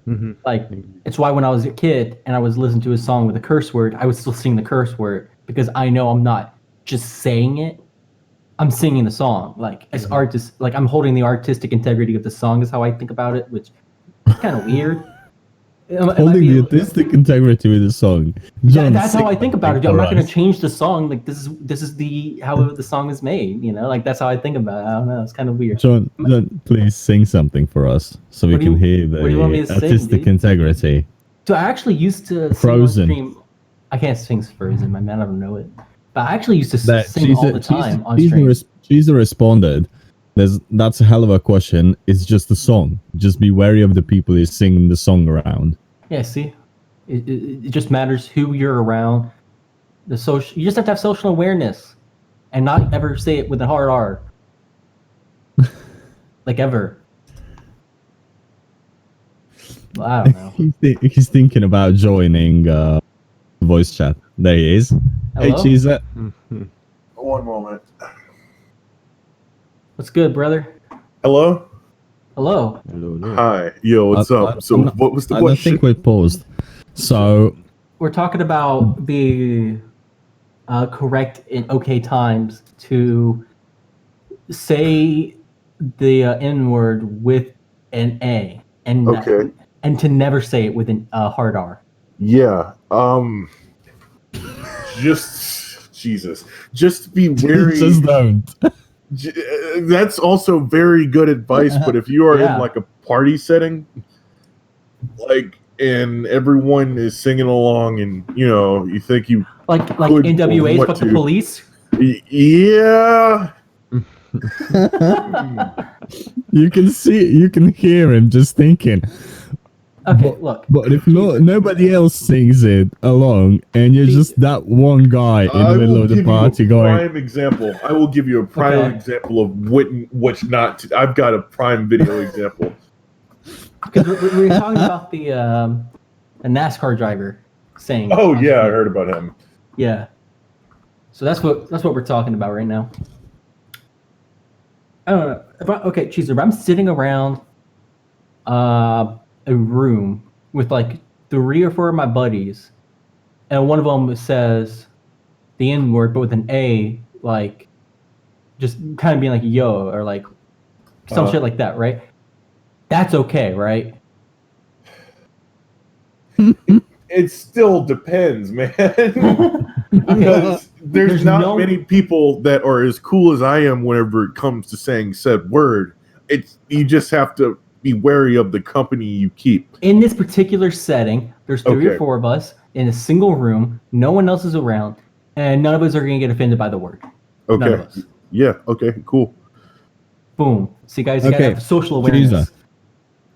Mm-hmm. Like it's why when I was a kid and I was listening to a song with a curse word, I would still sing the curse word because I know I'm not just saying it. I'm singing the song. Like as artist, like I'm holding the artistic integrity of the song is how I think about it, which is kind of weird. It might Holding be- the artistic integrity with the song. John, that's how sing I think about it. something I'm not for going us. to change the song. Like this is the how the song is made. You know, like that's how I think about it. I don't know. It's kind of weird. John, please sing something for us so we What do can you- hear what do you want me the to sing, artistic dude? integrity. So I actually used to sing Frozen. on stream. I can't sing Frozen, my man. I don't know it. But I actually used to That sing all the time on stream. She's responded. That's a hell of a question. It's just a song. Just be wary of the people who's singing the song around. Yeah, see, it just matters who you're around. The social, you just have to have social awareness, and not ever say it with a hard R. Like ever. Well, I don't know. He's thinking about joining voice chat. There he is. Hey, Hello? Cheezer. One moment. What's good, brother? Hello? Hello. Hello. Hi. Yo, what's up? So, I'm not- what was the I don't question? think we paused. So, We're talking about the correct in okay times to say the N word with an A and Okay. and to never say it with an hard R. Yeah. Just Jesus. Just be wary. just don't. That's also very good advice. But if you are Yeah. in like a party setting, like, and everyone is singing along, and you think you, Like Good NWA's what fuck the to- police. yeah. You can hear him just thinking. Okay, look. But if nobody else sings it along, and you're just that one guy in the I middle will of the give party you a going, prime example. I will give you a prime Okay. example of which not to. I've got a prime video example. Because we're talking about the NASCAR driver saying. Oh yeah, I heard about him. Yeah. So that's what we're talking about right now. I don't know. Okay, Cheezer, if I'm sitting around a room with like 3 or 4 of my buddies, and one of them says the N word, but with an A, like just kind of being like yo or like some shit like that, right? That's okay, right? It still depends, man. Because there's not no- many people that are as cool as I am whenever it comes to saying said word. You just have to be wary of the company you keep. In this particular setting, there's 3 or Okay. 4 of us in a single room. No one else is around, and none of us are going to get offended by the word. None of Okay. us. Yeah. Okay. Cool. Boom. See, guys, you got to Okay, have social awareness. Cheezer.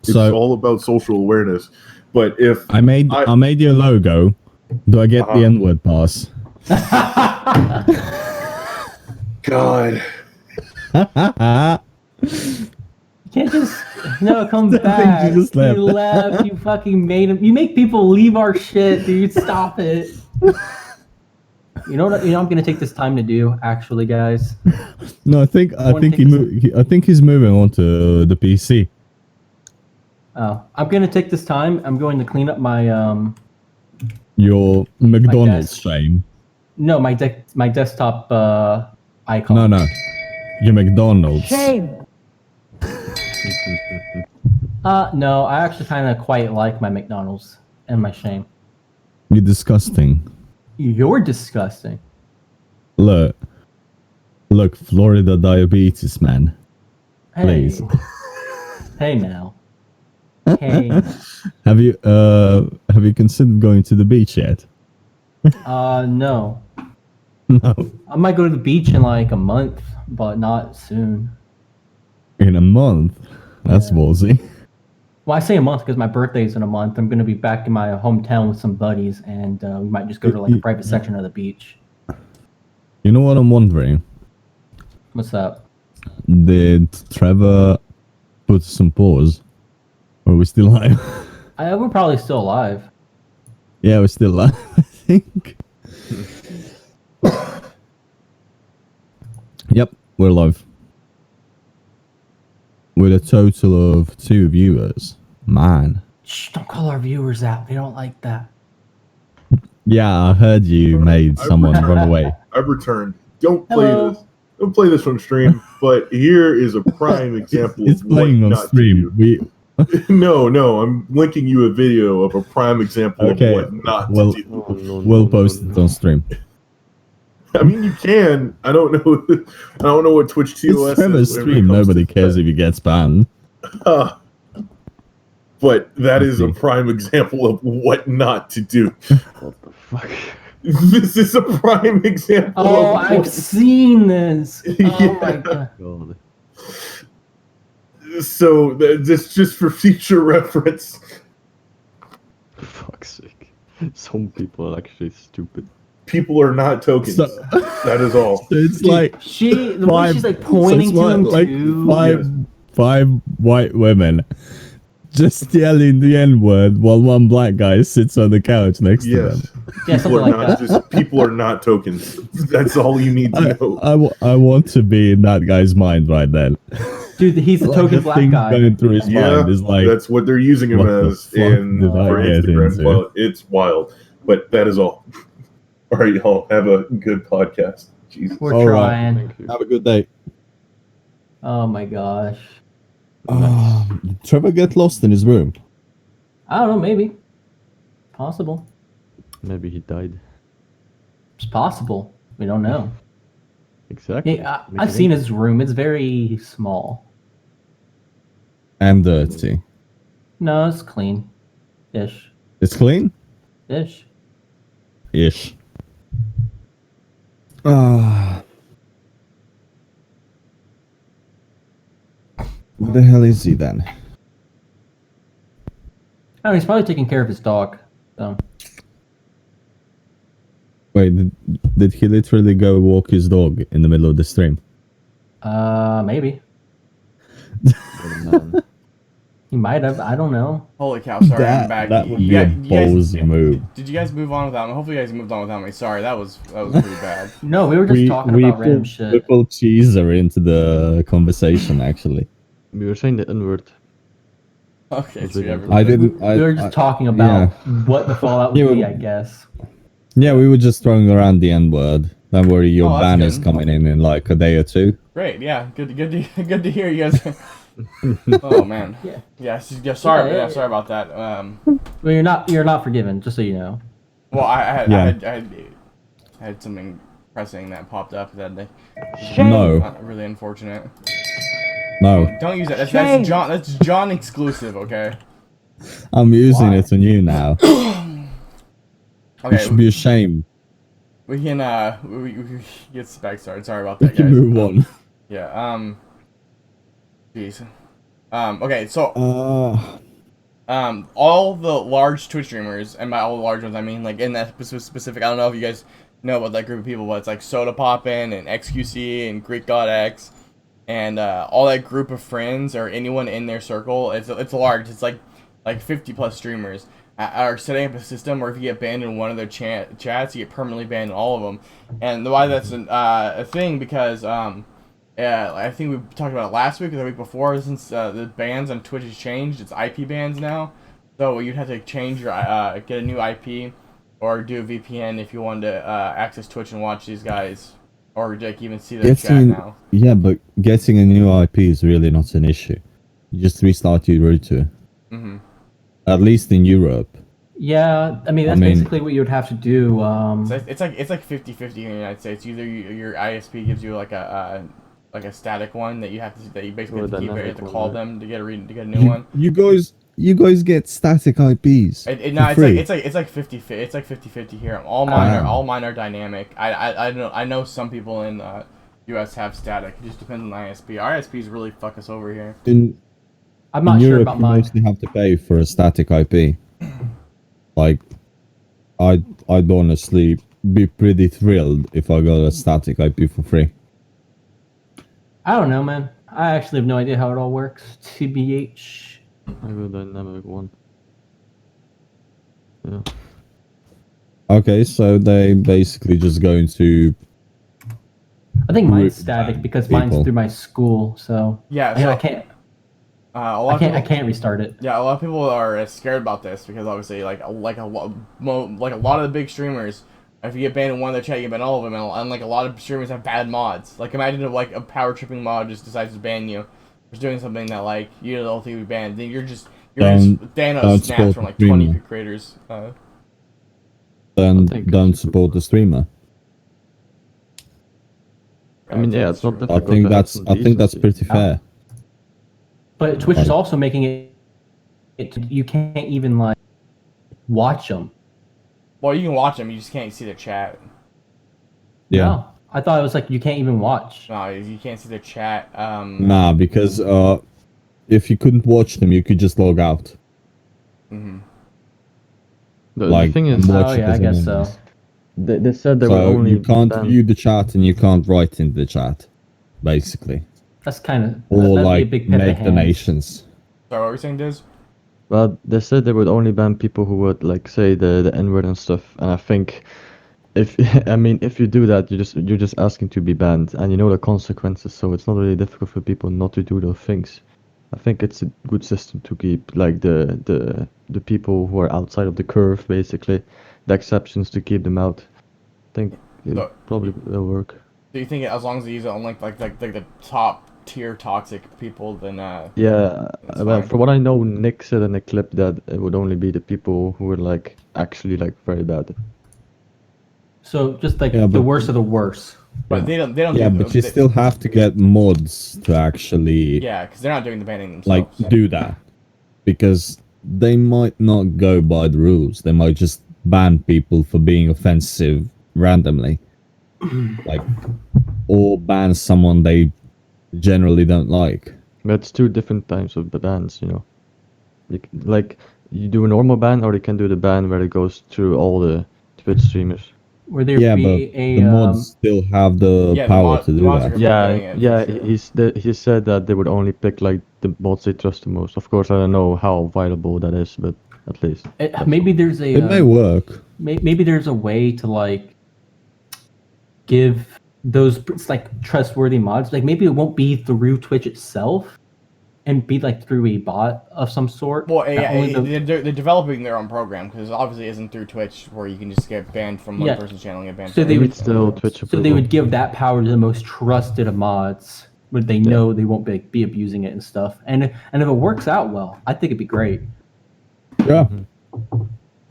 It's So all about social awareness. But if I made your logo. Do I get the N-word pass? God. You can't just come think back. you just left. You left. You fucking made him. You make people leave our shit, dude. Stop it. You know what? I'm gonna take this time to do, actually, guys. No, I think wanna take I think he's moving on to the PC. Oh, I'm gonna take this time. I'm going to clean up my Your McDonald's desk. shame. no, my desktop icon. No. Your McDonald's. Shame. No, I actually kind of quite like my McDonald's and my shame. You're disgusting. You're disgusting. Look, Florida diabetes, man. Hey. Please. Hey now. Hey. Have you considered going to the beach yet? No. No. I might go to the beach in like a month, but not soon. In a month. That's ballsy. Well, I say a month because my birthday's in a month. I'm gonna be back in my hometown with some buddies, and we might just go to like a private section of the beach. You know what I'm wondering? What's up? Did Trevor put some pause? Or are we still live? We're probably still alive. Yeah, we're still live, I think. Yep, we're live. With a total of 2 viewers. Man. Shh, don't call our viewers out. They don't like that. Yeah, I heard you made someone run away. I've returned. Don't play Hello. this. Don't play this on stream. But here is a prime example It's of what playing on not stream. to do. No, I'm linking you a video of a prime example Okay, of what not well, to do. No, no, We'll no, post no, it no. on stream. I mean, you can. I don't know. I don't know what Twitch TOS It's Trevor's is. when it stream. comes Nobody to cares that. if he gets banned. But that is a Okay. prime example of what not to do. What the fuck? This is a prime example. Oh, of I've seen this. Oh Yeah. my god. God. So this just for future reference. For fuck's sake. Some people are actually stupid. People are not tokens. So, That is all. so it's Dude, like the way she's like pointing to him too. five white women just yelling the N-word while one black guy sits on the couch next to them. Yes. Yeah, People something are like not that. people are not tokens. That's all you need to know. I want to be in that guy's mind right then. Dude, he's a Like, token the black thing guy. going through his Yeah, mind is like, that's what they're using him what the as fuck in did I for get Instagram. into? Well, it's wild, but that is all. All right, y'all have a good podcast. Jesus. We're All right. trying. Thank you. have a good day. Oh my gosh. Did Trevor get lost in his room? I don't know, maybe. Possible. Maybe he died. It's possible. We don't know. Exactly. Yeah, I've seen his room. It's very small. And dirty. No, it's clean. Ish. It's clean? Ish. Ish. Ah. Where the hell is he then? I mean, he's probably taking care of his dog. So. Wait, did he literally go walk his dog in the middle of the stream? Maybe. What a man. He might have. I don't know. Holy cow! Sorry, I'm back. That would You be a guys- you guys- ballsy move. Did you guys move on without me? Hopefully, you guys moved on without me. Sorry, that was pretty bad. No, we were just talking about random shit. We pulled Cheezer into the conversation, actually. We were saying the N-word. Okay, Was so it- you ever- I didn't. We were just talking about what the fallout would Yeah, be, I guess. Yeah, we were just throwing around the N-word. Don't worry, your Oh, that's ban is good. coming in like a day or two. Great, yeah, good to hear you guys. Oh man, Yeah. yeah. Sorry, Yeah, yeah, sorry about that. Well, you're not forgiven, just so you know. Well, I Yeah. had something pressing that popped up that day. No, Really unfortunate. no. Don't use that. Shame. That's John. That's John exclusive. Okay. I'm using Why? it on you now. You Okay. should be ashamed. We can we get back started. Sorry about We that, can guys. move on. Yeah. Jeez. Okay. So all the large Twitch streamers, and by all the large ones, I mean like in that specific. I don't know if you guys know about that group of people, but it's like Soda Poppin' and XQC and Greek God X, and all that group of friends or anyone in their circle. It's large. It's like 50 plus streamers are setting up a system where if you get banned in one of their chats, you get permanently banned in all of them. And why that's a thing because yeah, I think we talked about it last week or the week before. Since the bans on Twitch has changed, it's IP bans now. So you'd have to change your get a new IP or do a VPN if you wanted to access Twitch and watch these guys or like even see their chat now. Yeah, but getting a new IP is really not an issue. You just restart your router. Mm-hmm. At least in Europe. Yeah, I mean that's basically what you would have to do. So it's like 50-50 in the United States. Either your ISP gives you like a static one that you basically have to keep it. You have to call them to get a new one. You guys get static IPs. No, for free. it's like 50-50 here. All mine are dynamic. I know some people in US have static. It just depends on the ISP. Our ISPs really fuck us over here. I'm not in sure Europe, about you mine. mostly have to pay for a static IP. Like, I'd honestly be pretty thrilled if I got a static IP for free. I don't know, man. I actually have no idea how it all works. TBH. I have a dynamic one. Yeah. Okay, so they basically just go into I think mine's Group static ban because people. mine's through my school, so Yeah, I so can't. a lot I of can't. I people, can't restart it. yeah, a lot of people are scared about this because obviously, like a lot of the big streamers, if you get banned in one of their chat, you get banned all of them, and like a lot of streamers have bad mods. Like imagine if like a power tripping mod just decides to ban you for doing something that like you don't think would be banned. Then you're just Don't Thanos snaps support from the like 20 streamer. creators. Then think don't it's- support the streamer. I mean, yeah, it's not true. I difficult. think to have that's some decency. pretty fair. But Twitch is Right. also making you can't even like watch them. Well, you can watch them, you just can't see their chat. Yeah. No, I thought it was like you can't even watch. No, you can't see their chat. Nah, because if you couldn't watch them, you could just log out. Mhm. The Like, thing and is, watch Oh it yeah, I as guess anonymous. so. they said they were So only you can't ban- view the chat and you can't write in the chat, basically, That's kind of or that'd like be a big pet make of donations. Sorry, what were you saying, Diz? Well, they said they would only ban people who would like say the N-word and stuff, and I think if I mean if you do that, you're just asking to be banned, and you know the consequences, so it's not really difficult for people not to do those things. I think it's a good system to keep like the people who are outside of the curve, basically, the exceptions to keep them out. I think it So- probably will work. Do you think as long as they use it on like the top tier toxic people, then Yeah, That's well, fine. from what I know, Nick said in the clip that it would only be the people who were like actually like very bad. So just like Yeah, the but- worst of the worst. but they don't Yeah, do but you still have to get mods to actually yeah, because they're not doing the banning like themselves. do that, because they might not go by the rules. They might just ban people for being offensive randomly, like, or ban someone they generally don't like. But it's two different types of bans, you know. Like you do a normal ban, or you can do the ban where it goes through all the Twitch streamers. Where there Yeah, but be the a mods still have the Yeah, the power to the do mods are that. gonna be doing it, for Yeah. sure. He said that they would only pick like the mods they trust the most. Of course, I don't know how viable that is, but at least maybe there's a It may work. maybe there's a way to like give those like trustworthy mods, like maybe it won't be through Twitch itself and be like through a bot of some sort. Well, that yeah, only the- they're developing their own program because obviously isn't through Twitch where you can just get banned from one Yeah. person's channel and get banned. So from they another would channel. still Twitch so they approval. would give that power to the most trusted of mods where they know they won't be abusing it and stuff. And if it works out well, I think it'd be great. Yeah.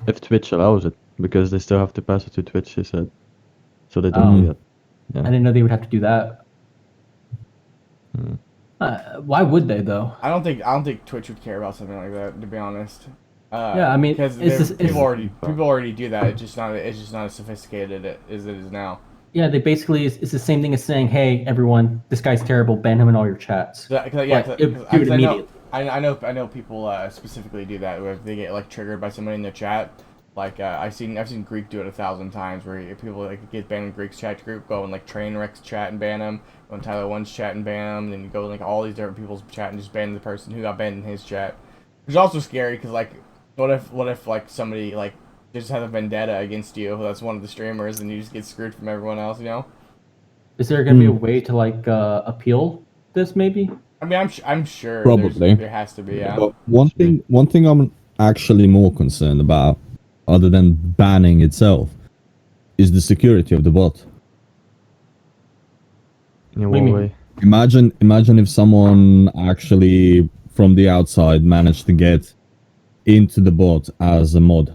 if Twitch allows it, because they still have to pass it to Twitch. He said, so they don't Oh. do that. I didn't know they would have to do that. Hmm. Why would they though? I don't think Twitch would care about something like that, to be honest. Yeah, I mean, because people already do that. It's just not as sophisticated as it is now. Yeah, they basically it's the same thing as saying, "Hey, everyone, this guy's terrible. Ban him in all your chats." Yeah, Like, do it immediately. I know people specifically do that where they get like triggered by somebody in their chat. Like I've seen Greek do it 1,000 times where people like get banned in Greek's chat group, go in like Trainwreck's chat and ban them, go in Tyler One's chat and ban them, then you go in like all these different people's chat and just ban the person who got banned in his chat. Which is also scary because like what if like somebody like just has a vendetta against you, that's one of the streamers, and you just get screwed from everyone else, you know? Is there going to be a way to like appeal this? Maybe. I mean, I'm sure Probably. there has to be, yeah. But one thing I'm actually more concerned about, other than banning itself, is the security of the bot. In What do you what mean? way? Imagine if someone actually from the outside managed to get into the bot as a mod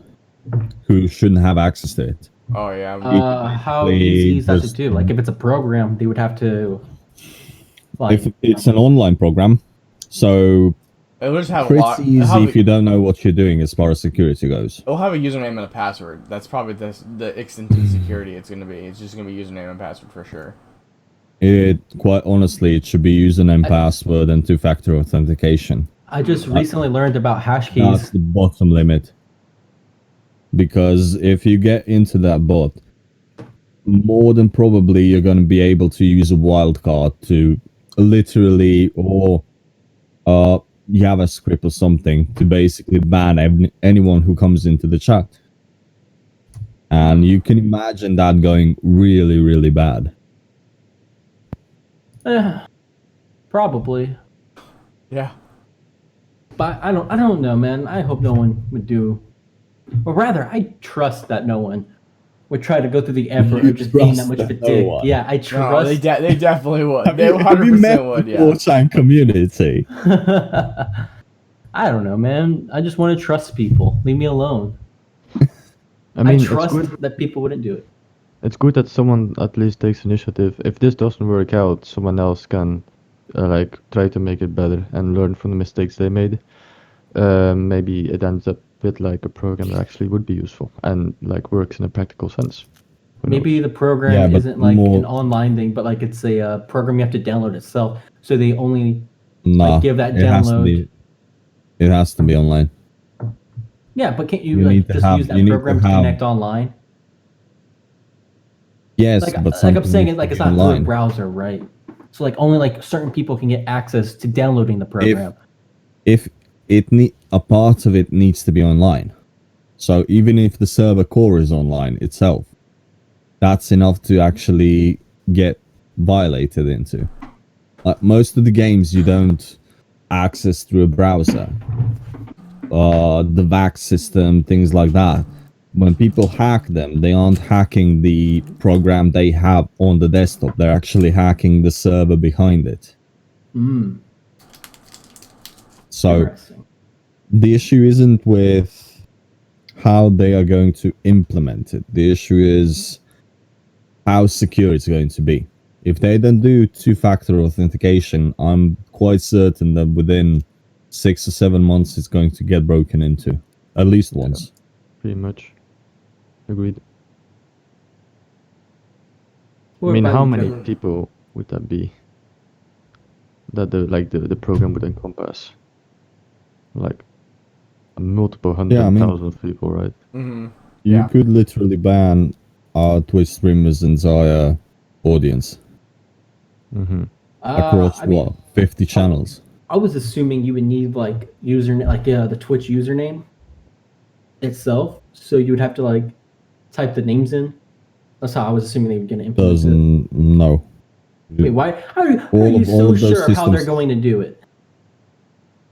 who shouldn't have access to it. Oh yeah. How They easy is that to just- do? Like, if it's a program, they would have to. Like, If it's an online program, so It'll just have a pretty lot. easy if you don't know what you're doing as far as security goes. It'll have a username and a password. That's probably the extent of security it's gonna be. It's just gonna be username and password for sure. It quite honestly, it should be username, password, and two-factor authentication. I just recently learned about hash That's keys. the bottom limit. Because if you get into that bot, more than probably you're going to be able to use a wildcard to literally, or JavaScript or something, to basically ban anyone who comes into the chat. And you can imagine that going really, really bad. Probably. Yeah. But I don't know, man. I hope no one would do, or rather, I trust that no one would try to go through the effort You of just being that trust much of a that no dick. one? Yeah, I No, trust. they definitely would. Have They you, have you 100% met would. the Yeah. 4chan community? I don't know, man. I just want to trust people. Leave me alone. I mean, I it's trust good. that people wouldn't do it. It's good that someone at least takes initiative. If this doesn't work out, someone else can like try to make it better and learn from the mistakes they made. Maybe it ends up with like a program that actually would be useful and like works in a practical sense. Who Maybe knows? the program Yeah, but isn't like more- an online thing, but like it's a program you have to download itself. So they only Nah, give that it has to download. be. It has to be online. Yeah, but can't you, You like need to just have- use you that need to program to have- connect online? Yes, Like but I'm saying, needs to like be it's not through a online. browser, right? So like only like certain people can get access to downloading the program. If a part of it needs to be online. So even if the server core is online itself, that's enough to actually get violated into. Most of the games you don't access through a browser. The VAX system, things like that. When people hack them, they aren't hacking the program they have on the desktop. They're actually hacking the server behind it. Hmm. So Interesting. the issue isn't with how they are going to implement it. The issue is how secure it's going to be. If they don't do two-factor authentication, I'm quite certain that within 6 or 7 months it's going to get broken into. At least once. Pretty much. Agreed. What I mean, about how you, many Trevor? people would that be? That the program would encompass? Like multiple hundred Yeah, I mean- thousand of people, right? Mm-hmm. You Yeah. could literally ban our Twitch streamers' entire audience Mm-hmm. across I mean, what 50 channels. I was assuming you would need like username, like the Twitch username itself. So you would have to like type the names in. That's how I was assuming they were going to implement it. Doesn't no. Wait, why? How are All you of so those sure of how they're systems- going to do it?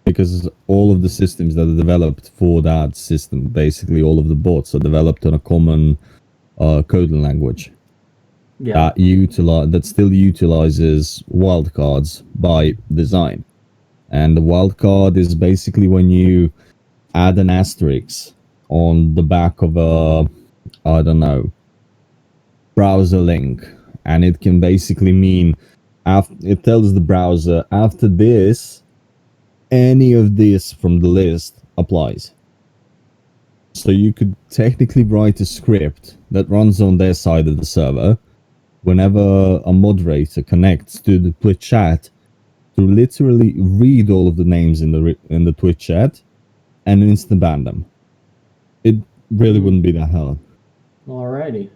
Because all of the systems that are developed for that system, basically all of the bots are developed on a common coding language Yeah. that still utilizes wildcards by design. And the wildcard is basically when you add an asterisk on the back of a, I don't know, browser link, and it can basically mean it tells the browser after this, any of this from the list applies. So you could technically write a script that runs on their side of the server whenever a moderator connects to the Twitch chat to literally read all of the names in the Twitch chat and instant ban them. It really wouldn't be that hard. Alrighty.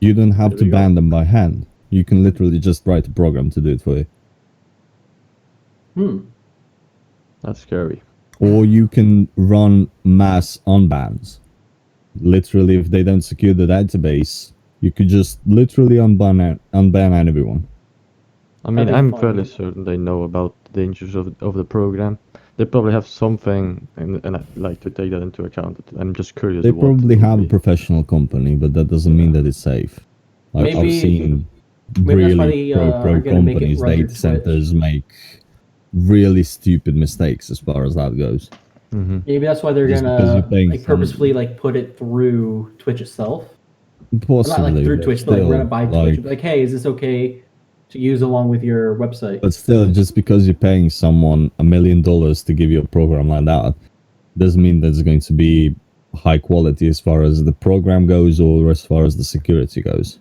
You don't have There to we go. ban them by hand. You can literally just write a program to do it for you. Hmm. That's scary. Or you can run mass unbans. Literally, if they don't secure the database, you could just literally unban everyone. I mean, That'd be I'm fun. fairly certain they know about the dangers of the program. They probably have something, and I'd like to take that into account. I'm just curious. They what probably it would have a be. professional company, but that doesn't mean that it's safe. Like, I've Maybe- seen maybe that's why really they, are pro gonna make it companies, run through data centers make really stupid mistakes as far as that goes. Mm-hmm. Maybe that's why they're Just because gonna you're paying like purposefully like put it through Twitch itself. Or not like Possibly, through but Twitch, but like run it by still, Twitch. Like, hey, is this okay to use along with your website? But still, just because you're paying someone $1 million to give you a program like that, doesn't mean that it's going to be high quality as far as the program goes or as far as the security goes.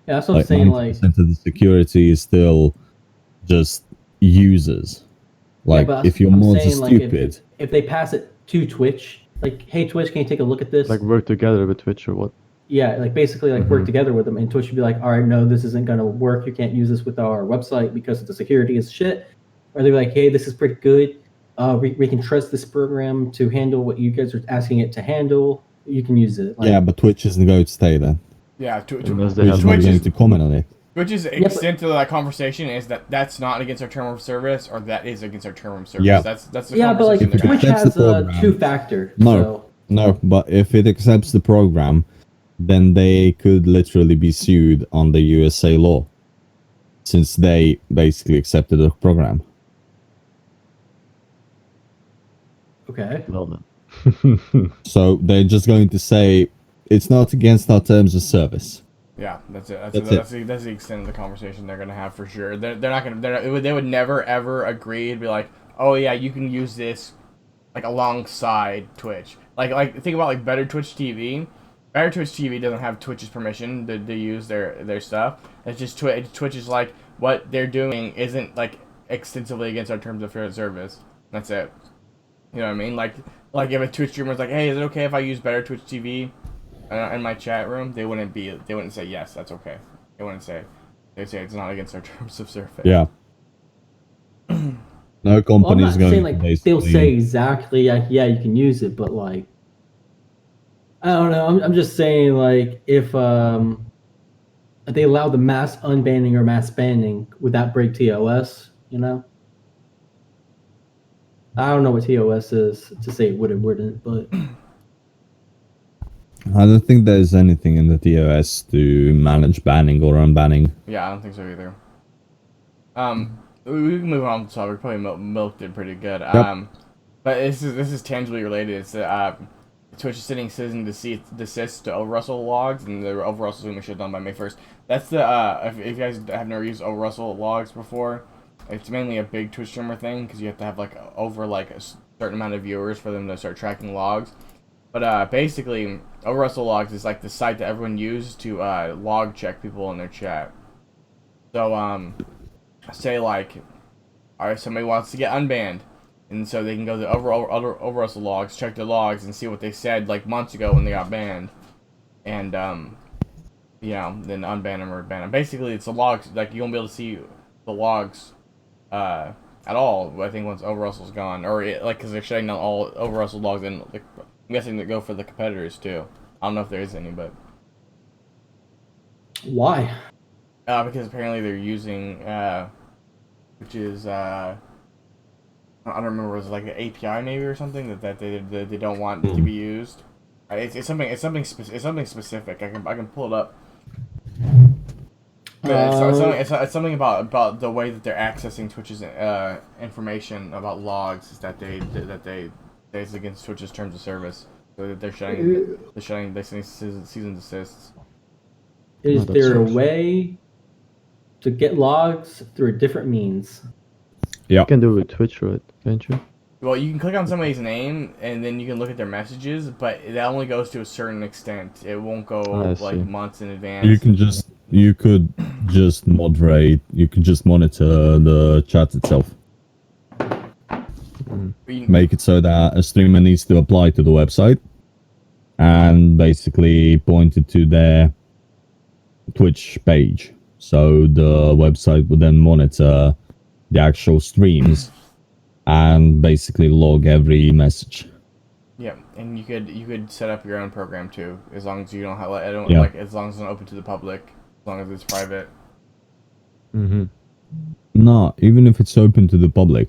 Yeah, that's what I'm Like saying. 90% Like, of the security is still just users. Like, but if your I'm mods are saying, like, stupid, if they pass it to Twitch, like, hey, Twitch, can you take a look at this? Like work together with Twitch or what? Yeah, like basically like work Mhm. together with them, and Twitch would be like, all right, no, this isn't gonna work. You can't use this with our website because the security is shit. Or they're like, hey, this is pretty good. We can trust this program to handle what you guys are asking it to handle. You can use it. Like, yeah, but Twitch isn't going to stay there. Yeah. Unless they Twitch have is not Twitch going is to comment on it. Which's but- extent to that conversation is that's not against our term of service, or that is against our term of service. Yeah. That's the Yeah, but like conversation they're Twitch gonna have. That's the has a program. two-factor. No. So No, but if it accepts the program, then they could literally be sued under USA law, since they basically accepted the program. okay. Well then. So they're just going to say it's not against our terms of service. Yeah, that's it. That's the extent of the conversation they're gonna have for sure. They're not gonna. They would never ever agree to be like, oh yeah, you can use this like alongside Twitch. Like think about like Better Twitch TV. Better Twitch TV doesn't have Twitch's permission to use their stuff. It's just Twitch is like what they're doing isn't like extensively against our terms of service. That's it. You know what I mean? Like if a Twitch streamer is like, hey, is it okay if I use Better Twitch TV in my chat room? They wouldn't say yes, that's okay. They wouldn't say. They'd say it's not against our terms of service. Yeah. No Well, I'm company not is going saying to like basically... they'll say exactly like, yeah, you can use it, but like I don't know. I'm just saying like if they allow the mass unbanning or mass banning, would that break TOS? You know. I don't know what TOS is to say it would or wouldn't, but I don't think there's anything in the TOS to manage banning or unbanning. Yeah, I don't think so either. We can move on to the topic. Probably milked it pretty good. But this is tangibly related. It's Twitch is sending citizen desist to overrussell logs, and the overrussell is going to be shut down by May 1st. That's the if you guys have never used overrussell logs before, it's mainly a big Twitch streamer thing because you have to have like over like a certain amount of viewers for them to start tracking logs. But basically, overrussell logs is like the site that everyone uses to log check people in their chat. So say like, alright, somebody wants to get unbanned, and so they can go to overrussell logs, check their logs, and see what they said like months ago when they got banned, and you know, then unban them or ban them. Basically, it's the logs. Like you won't be able to see the logs at all. I think once overrussell's gone, or because they're shutting down all overrussell logs, and like, I'm guessing they go for the competitors too. I don't know if there is any, but why? because apparently they're using which is I don't remember, was it like an API maybe or something that they don't want to be used. It's something specific. I can pull it up. It's something about the way that they're accessing Twitch's information about logs is that it's against Twitch's terms of service. So that they're sending season desists. Is that there a sucks. way to get logs through a different means? Yeah. You can do it with Twitch, right? Can't you? Well, you can click on somebody's name and then you can look at their messages, but that only goes to a certain extent. It won't go I like see. months in advance. You could just moderate. You could just monitor the chat itself. Make it so that a streamer needs to apply to the website and basically point it to their Twitch page. So the website would then monitor the actual streams and basically log every message. Yeah, and you could set up your own program too, as long as you don't have Yeah. like as long as it's not open to the public, as long as it's private. Mm-hmm. No, even if it's open to the public,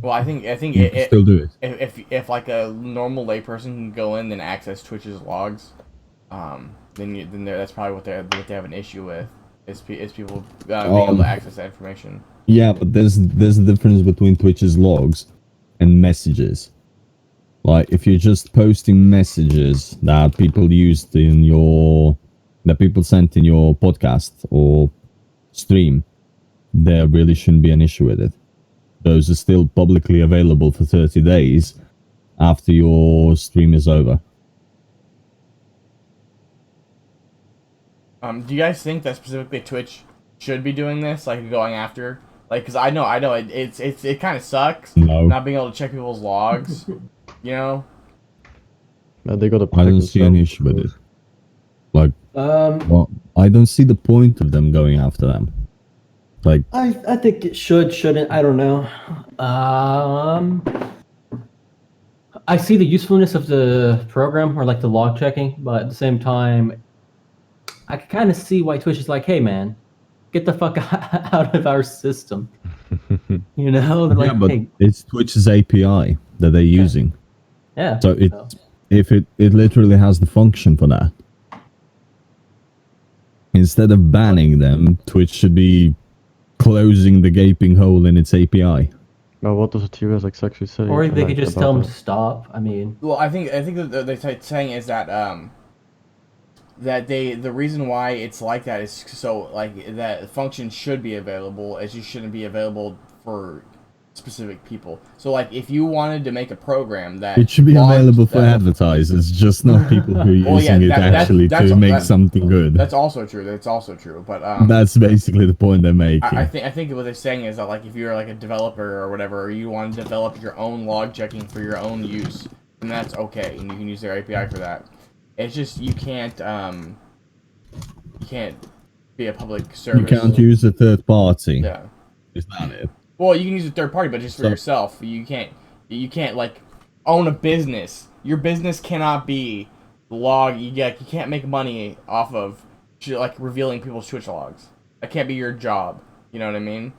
Well, I think you can still do it. if like a normal layperson can go in and access Twitch's logs, then that's probably what they have an issue with is people being able to access that information. Yeah, but there's a difference between Twitch's logs and messages. Like if you're just posting messages that people sent in your podcast or stream, there really shouldn't be an issue with it. Those are still publicly available for 30 days after your stream is over. Do you guys think that specifically Twitch should be doing this, like going after, like, because I know it kind of sucks No. not being able to check people's logs, you know? They got to. I don't see any issue with it. Like, Um, well, I don't see the point of them going after them. Like, I think it shouldn't. I don't know. I see the usefulness of the program or like the log checking, but at the same time, I can kind of see why Twitch is like, hey man, get the fuck out of our system. You know, they're Yeah, like, but hey, it's Twitch's API that they're using. yeah. So if it literally has the function for that. Instead of banning them, Twitch should be closing the gaping hole in its API. Well, what does the TOS actually say? Or they could just tell them that? to stop. I mean, Well, I think that they're saying is that the reason why it's like that is so like that function should be available as you shouldn't be available for specific people. So like if you wanted to make a program that It should be launched available for that- advertisers, just not people who are Well, yeah, using it actually to make that's- something good. That's also true. That's also true. But That's basically the point they're making. I think what they're saying is that like if you're like a developer or whatever, or you want to develop your own log checking for your own use, then that's okay, and you can use their API for that. It's just you can't be a public service. You can't use a third party. Yeah. Is that it? Well, you can use a third party, but just for yourself. You can't like own a business. Your business cannot be log. You can't make money off of like revealing people's Twitch logs. That can't be your job. You know what I mean?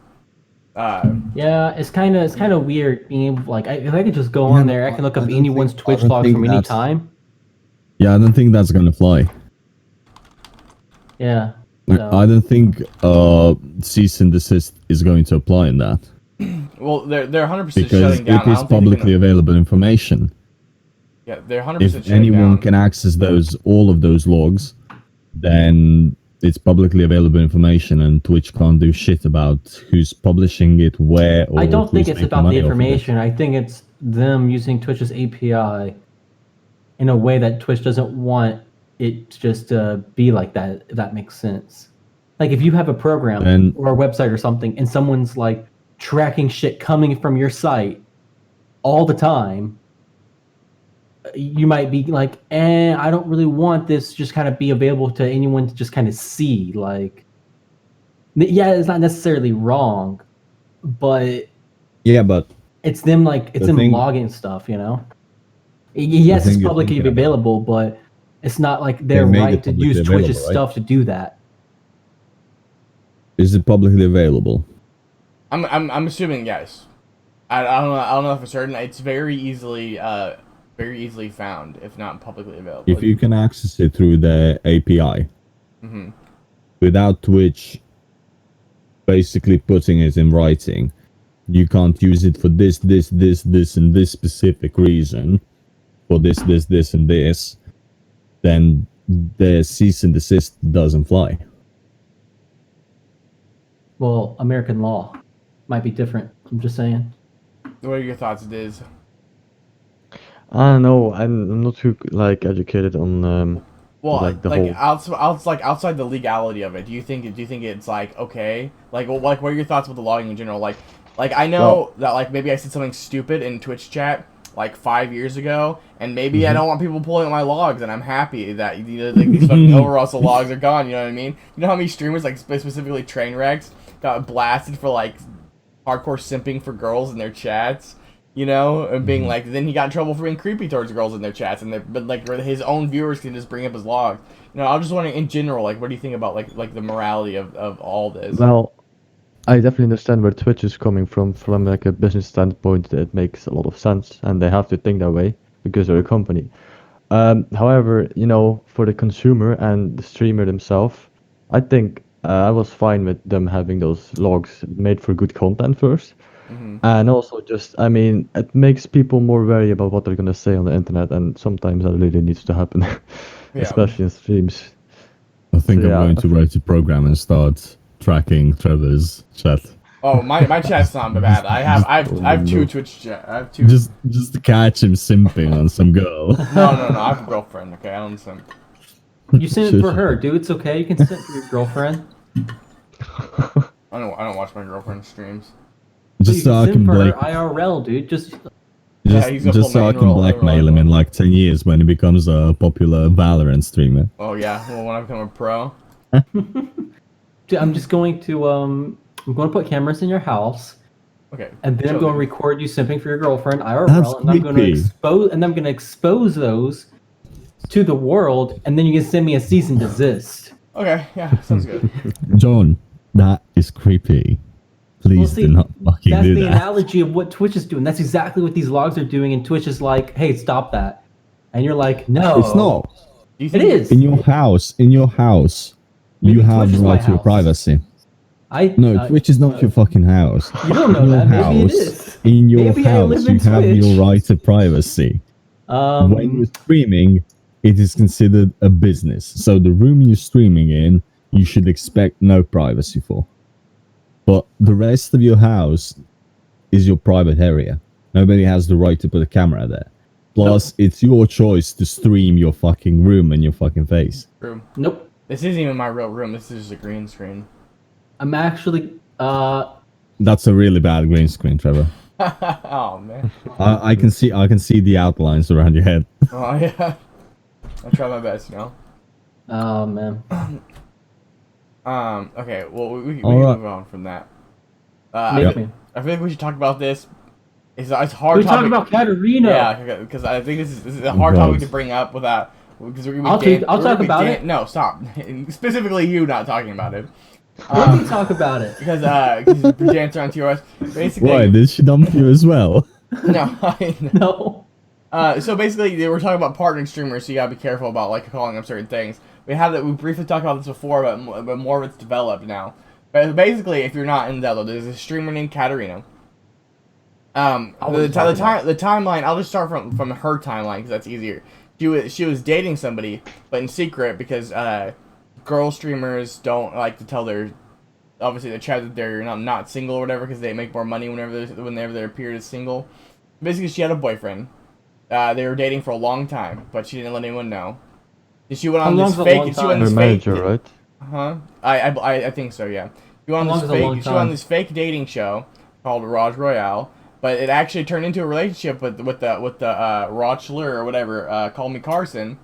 yeah, it's kind of weird being able, like, if I could just go on there, I can look up I don't anyone's think- I Twitch don't log think from any that's- time. Yeah, I don't think that's gonna fly. Yeah. Like, So- I don't think cease and desist is going to apply in that well, they're 100% because shutting down. it is publicly available information. Yeah, they're 100% If shutting anyone down. can access all of those logs, then it's publicly available information, and Twitch can't do shit about who's publishing it, where, or I don't think who's it's making about the money off of it. information. I think it's them using Twitch's API in a way that Twitch doesn't want it just to be like that, if that makes sense. Like if you have a program Then- or a website or something and someone's like tracking shit coming from your site all the time, you might be like, I don't really want this just kind of be available to anyone to just kind of see. Like, yeah, it's not necessarily wrong, but Yeah, but it's them like it's The them thing- logging stuff, you know. Yes, thing it's you're publicly thinking about- available, but it's not like their made it right to publicly use Twitch's available, right? stuff to do that. is it publicly available? I'm assuming yes. I don't know for certain. It's very easily found if not publicly available. If you can access it through the API, Mhm. without Twitch basically putting it in writing, you can't use it for this, and this specific reason, for this, and this, then the cease and desist doesn't fly. Well, American law might be different. I'm just saying. What are your thoughts, Diz? I don't know. I'm not too like educated on Well, like the like whole. outside the legality of it, do you think it's like okay? Like what are your thoughts about the logging in general? Like I know that like maybe I said something stupid in Twitch chat like 5 years ago, and maybe I don't want people pulling up my logs, and I'm happy that like these fucking Over logs are gone. You know what I mean? You know how many streamers like specifically Trainwrecks got blasted for like hardcore simping for girls in their chats? You know, and being like, then he got in trouble for being creepy towards girls in their chats, but like his own viewers can just bring up his log. You know, I was just wondering in general, like, what do you think about like the morality of all this? Well, I definitely understand where Twitch is coming from like a business standpoint. It makes a lot of sense, and they have to think that way because they're a company. However, you know, for the consumer and the streamer themselves, I think I was fine with them having those logs made for good content first. And also just, I mean, it makes people more wary about what they're gonna say on the internet, and sometimes that really needs to happen, especially in streams. I think Yeah. I'm going to write a program and start tracking Trevor's chat. Oh, my chat's not bad. I have two Twitch chat. I have two. Just to catch him simping on some girl. No. I have a girlfriend. Okay, I don't simp. You send it for her, dude. It's okay. You can send it for your girlfriend. I don't watch my girlfriend's streams. Just You so I send can for her black, IRL, dude. Just Yeah, he's gonna just pull so my I can in-roll, blackmail him in like 10 years when he becomes a popular Valorant streamer. Oh yeah, well when I become a pro. dude, I'm just going to I'm going to put cameras in your house, Okay. and then I'm chill, going to dude. record you simping for your girlfriend IRL, That's and I'm going to creepy. expose those to the world, and then you can send me a cease and desist. Okay, yeah, sounds good. John, that is creepy. Please see, do not fucking That's do the that. analogy of what Twitch is doing. That's exactly what these logs are doing, and Twitch is like, "Hey, stop that," and you're like, "No, It's not. Do you It think is. In your house, Maybe you have Twitch the is my right to your house. privacy. I No, Twitch is not your fucking house. You don't know In your that. Maybe it house, is. in your Maybe I live house, in you have your Twitch. right to privacy. When you're streaming, it is considered a business. So the room you're streaming in, you should expect no privacy for. But the rest of your house is your private area. Nobody has the right to put a camera there. Plus, it's your choice to stream your fucking room and your fucking face. room? Nope. This isn't even my real room. This is just a green screen. I'm actually. That's a really bad green screen, Trevor. Oh man. I can see the outlines around your head. Oh yeah. I try my best, you know. Oh man. Okay. Well, we can Alright. move on from that. Maybe. I feel like we should talk about this. It's a We hard talk topic. about Katerino. Yeah, because I think this is a hard topic to bring up without. Because I'll talk about it. No, stop. Specifically, you not talking about it. Let me talk about it. Because dance around TOS. Basically, Why did she dump you as well? no. No. So basically, they were talking about partnering streamers, so you gotta be careful about like calling them certain things. We briefly talked about this before, but more of it's developed now. But basically, if you're not in Zelda, there's a streamer named Katerino. The timeline. I'll just start from her timeline because that's easier. She was dating somebody, but in secret because girl streamers don't like to tell their obviously the chat that they're not single or whatever because they make more money whenever they appear as single. Basically, she had a boyfriend. They were dating for a long time, but she didn't let anyone know. And she went on this fake. She went on Her this manager, fake. right? Huh? I think so. Yeah. She went on this fake. She went on this fake dating show called Raj Royale, but it actually turned into a relationship with the Rochler or whatever. Call Me Carson.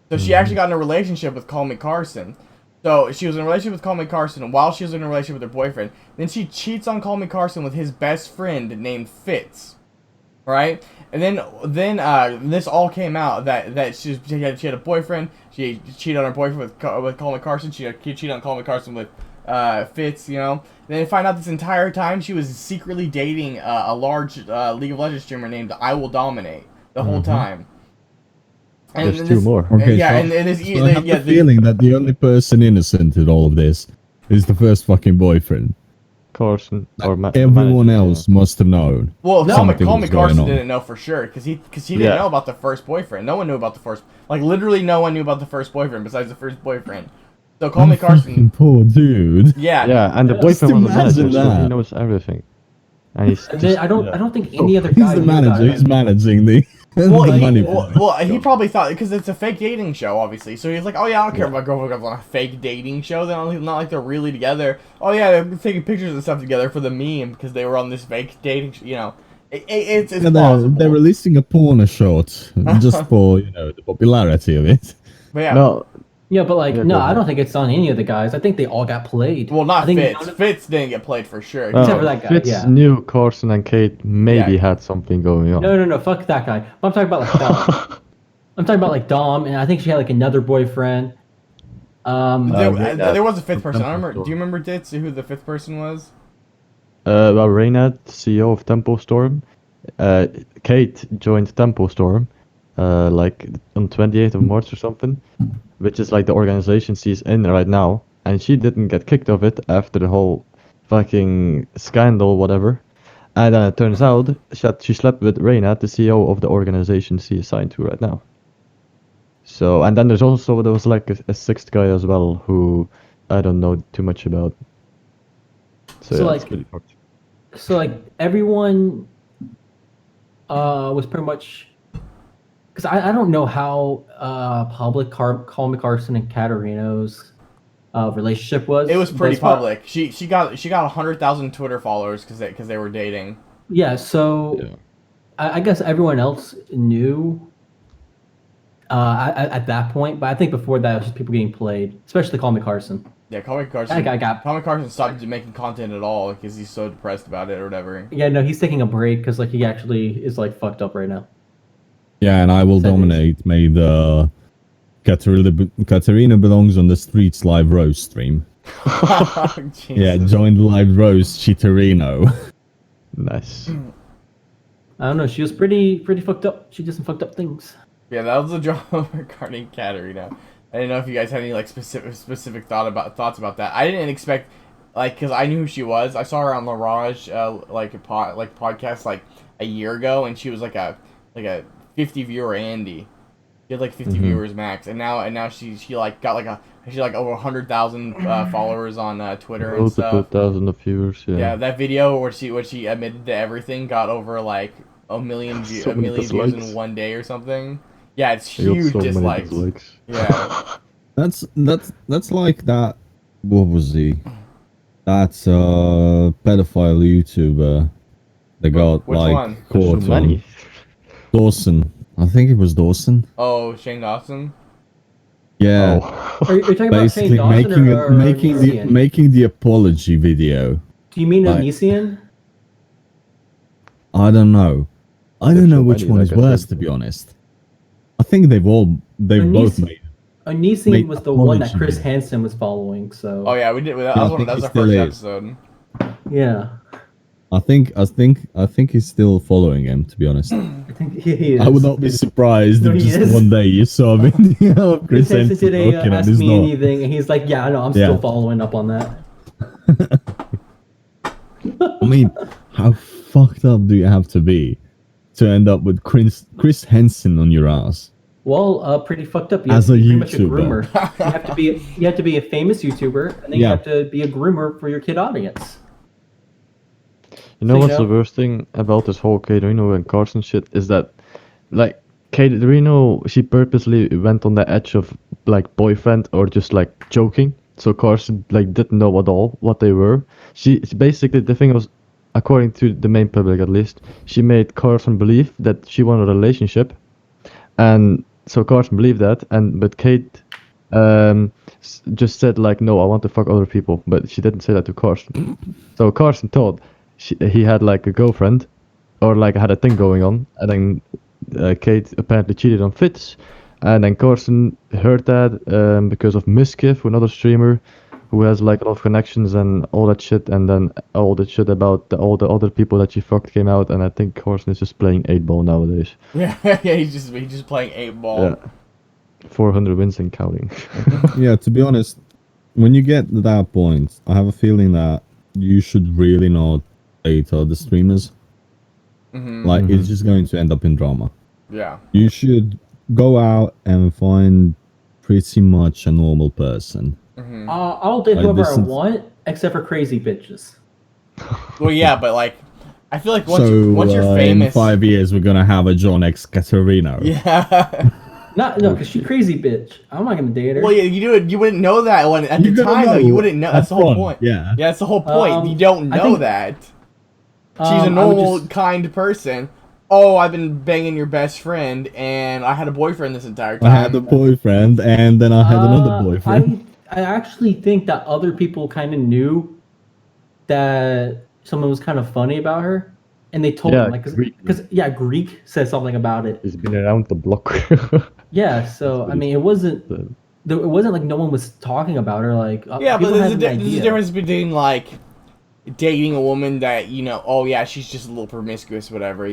So she actually got in a relationship with Call Me Carson. So she was in a relationship with Call Me Carson while she was in a relationship with her boyfriend. Then she cheats on Call Me Carson with his best friend named Fitz. Right? And then this all came out that she had a boyfriend. She cheated on her boyfriend with Call Me Carson. She cheated on Call Me Carson with Fitz, you know. And then find out this entire time she was secretly dating a large League of Legends streamer named I Will Dominate the whole time. And There's two more. Okay, yeah, so, and this, so I have the feeling that the only person innocent in all of this is the first fucking boyfriend. Carson or Everyone manager, else must have known. Well, something Call Me was going Carson on. didn't know for sure because he didn't know about the first boyfriend. No one knew about the first, like literally no one knew about the first boyfriend besides the first boyfriend. So Call Me Carson, Fucking poor dude. yeah, Yeah, and the Just boyfriend was the manager, imagine so he that. knows everything. And he's And just, then I don't think any other He's guy the knew manager. about He's it. managing the money. he probably thought because it's a fake dating show, obviously. So he's like, oh yeah, I don't care if my girlfriend goes on a fake dating show. They're not like they're really together. Oh yeah, they're taking pictures and stuff together for the meme because they were on this fake dating. You know, it's Yeah, plausible. they're releasing a porno short just for the popularity of it. But yeah, no, Yeah, but like, Yeah, no, go I ahead. don't think it's on any of the guys. I think they all got played. well, not I think Fitz. none of- Fitz didn't get played for sure. Except for that guy, Fitz yeah. knew Carson and Kate maybe Yeah. had something going on. No, fuck that guy. I'm talking about like Dom. I'm talking about like Dom, and I think she had like another boyfriend. There was a fifth person. I Temple remember. Storm. Do you remember Ditz who the fifth person was? Well, Reynad, CEO of Temple Storm. Kate joined Temple Storm, like on 28th of March or something, which is like the organization she's in right now, and she didn't get kicked off it after the whole fucking scandal, whatever. And then it turns out she slept with Reynad, the CEO of the organization she is signed to right now. So, and then there was like a sixth guy as well who I don't know too much about. So yeah, like- it's pretty fucked. So like everyone was pretty much because I don't know how public Call Me Carson and Katerino's relationship was. It was but pretty as far- public. She got 100,000 Twitter followers because they were dating. Yeah, so Yeah. I guess everyone else knew at that point, but I think before that it was just people getting played, especially Call Me Carson. Yeah, Call Me Carson. That guy got. Call Me Carson stopped making content at all because he's so depressed about it or whatever. Yeah, no, he's taking a break because like he actually is like fucked up right now. Yeah, and I Will Settings. Dominate made Katerino belongs on the Streets Live Roast stream. Oh, Yeah, Jesus. join the live roast, Chitarino. Nice. I don't know. She was pretty fucked up. She did some fucked up things. Yeah, that was a drama regarding Katerina. I didn't know if you guys had any like specific thoughts about that. I didn't expect, like, because I knew who she was. I saw her on Larage, like a podcast like a year ago, and she was like a 50 viewer Andy. She had like 50 viewers max, and now she like got like over 100,000 followers on Twitter and Multiple stuff. thousand of viewers. Yeah. Yeah, that video where she admitted to everything got over like a million views dislikes. in one day or something. Yeah, it's I got huge so many dislikes. dislikes. Yeah. That's like that. What was he? That's pedophile YouTuber that got Which like one? caught So many. on Dawson. I think it was Dawson. Oh, Shane Dawson. Yeah, Oh. Are you talking about Shane basically Dawson or Onision? making the apology video. Do you mean like- Onision? I don't know. I There's don't know so which many, one is like I worse, said. to be honest. I think they've both Onision- made. Onision Make was the one that apology Chris video. Hansen was following. So Oh yeah, we did. That Yeah, was I think that was he our still first is. episode. yeah, I think he's still following him, to be honest. I think he is. I would not be surprised No, if he just is. one day you saw a video of Chris Chris Hansen Hansen today talking and asked he's me not. anything, and he's like, "Yeah, I know. I'm Yeah. still following up on that." I mean, how fucked up do you have to be to end up with Chris Hansen on your ass? Well, pretty fucked up. You As have to a be pretty much a YouTuber. groomer. you have to be a famous YouTuber, and then you Yeah. have to be a groomer for your kid audience. You know So, what's the worst thing about this whole Katerino and Carson shit is that, like, Katerino, she purposely went on the edge of like boyfriend or just like joking. So Carson like didn't know at all what they were. She basically, the thing was, according to the main public at least, she made Carson believe that she wanted a relationship, and so Carson believed that, but Kate just said like, no, I want to fuck other people, but she didn't say that to Carson. So Carson thought he had like a girlfriend, or like had a thing going on, and then Kate apparently cheated on Fitz, and then Carson heard that because of Mischief, another streamer who has like a lot of connections and all that shit, and then all the shit about all the other people that she fucked came out, and I think Carson is just playing 8-ball nowadays. Yeah, yeah. He's just playing 8-ball. Yeah. 400 wins and counting. Yeah, to be honest, when you get to that point, I have a feeling that you should really not date other streamers. Like, it's just going to end up in drama. Yeah. You should go out and find pretty much a normal person. I'll date Like, whoever this I is- want, except for crazy bitches. Well, yeah, but like, I feel like once So you're in famous, 5 years, we're gonna have a John X Caterino. yeah. No, because she crazy bitch. I'm not gonna date her. Well, you wouldn't know that when at You're the gonna time though. You know wouldn't know. at That's the whole fun, point. yeah. Yeah, that's the whole point. You don't I know think- that. She's a I would normal, just- kind person. Oh, I've been banging your best friend, and I had a boyfriend this entire time. I had a boyfriend, and then I had another boyfriend. I actually think that other people kind of knew that someone was kind of funny about her, and they told Yeah, him, like, Greek. because Greek said something about it. He's been around the block. Yeah, so I mean, it wasn't like no one was talking about her. Like, Yeah, but people there's had a, an there's a idea. difference between like dating a woman that oh yeah, she's just a little promiscuous, whatever,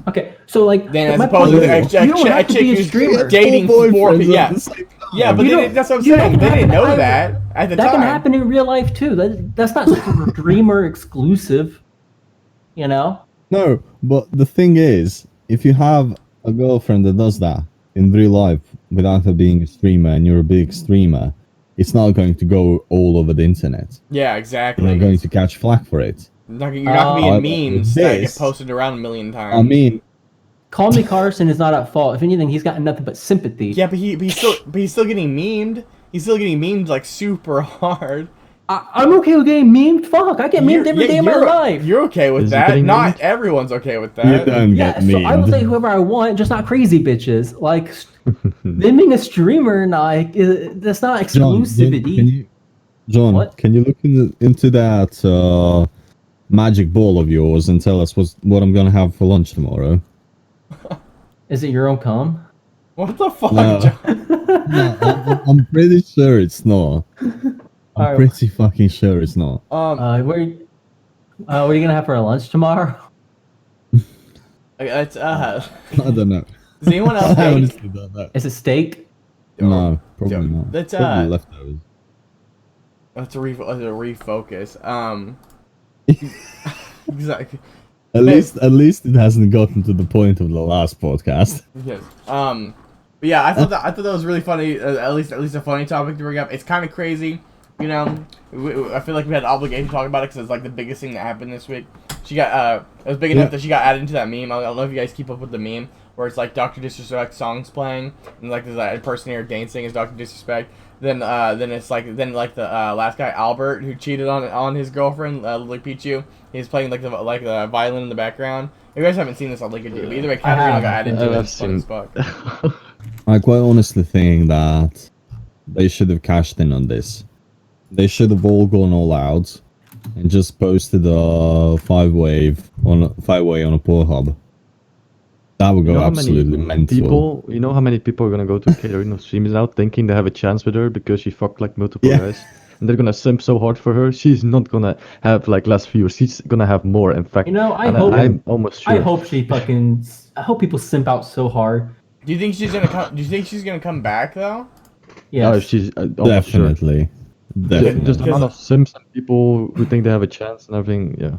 Okay, so like, Then as my opposed point to is, a you don't have to chick be a who's streamer. dating Four four boyfriends people. at Yeah, the same time. yeah, but You they, don't- that's what I'm you saying. don't They didn't have know to- that at the That time. can happen in real life too. That's not streamer exclusive. You know? No, but the thing is, if you have a girlfriend that does that in real life without her being a streamer, and you're a big streamer, it's not going to go all over the internet. Yeah, You're exactly. not going to catch flack for it. You're not gonna be in memes that get this- posted around a million times. I mean, Call Me Carson is not at fault. If anything, he's got nothing but sympathy. yeah, but he's still getting memed. He's still getting memed like super hard. I'm okay with getting memed. Fuck, I get memed every day of my life. You're okay with Is he that. getting Not memed? everyone's okay with you that. don't Yeah, get so I will memed. date whoever I want, just not crazy bitches. Like, them being a streamer, like, that's not John, exclusivity. John, What? can you look into that magic ball of yours and tell us what I'm gonna have for lunch tomorrow? Is it your own cum? What the fuck, No. John? No, I'm pretty sure it's not. I'm Alright. pretty fucking sure it's not. What are you gonna have for lunch tomorrow? It's I don't know. Does anyone else I think? honestly don't know. Is it steak? No, probably not. That's Probably leftovers. Let's refocus. Exactly. At least it hasn't gotten to the point of the last podcast. Yes. But yeah, I thought that was really funny. At least a funny topic to bring up. It's kind of crazy, you know. I feel like we had an obligation to talk about it because it's like the biggest thing that happened this week. She got it was big enough that she got added into that meme. I don't know if you guys keep up with the meme where it's like Dr. Disrespect songs playing and like there's like a person here dancing as Dr. Disrespect. Then it's like the last guy Albert who cheated on his girlfriend Lily Pichu. He's playing like the violin in the background. If you guys haven't seen this, I'll link it to you. But either way, Katerino got added into it. It's fun as fuck. I quite honestly think that they should have cashed in on this. They should have all gone all out and just posted a five-way on a Pornhub. That would go absolutely mental. You know how many people are gonna go to Katerino's streams now thinking they have a chance with her because she fucked like multiple guys? And they're gonna simp so hard for her. She's not gonna have like less viewers. She's gonna have more, in fact. You know, I'm almost sure. I hope people simp out so hard. Do you think she's gonna come? Do you think she's gonna come back though? Yeah. No, she's almost sure. Definitely. Just the amount of simps and people who think they have a chance and everything. Yeah.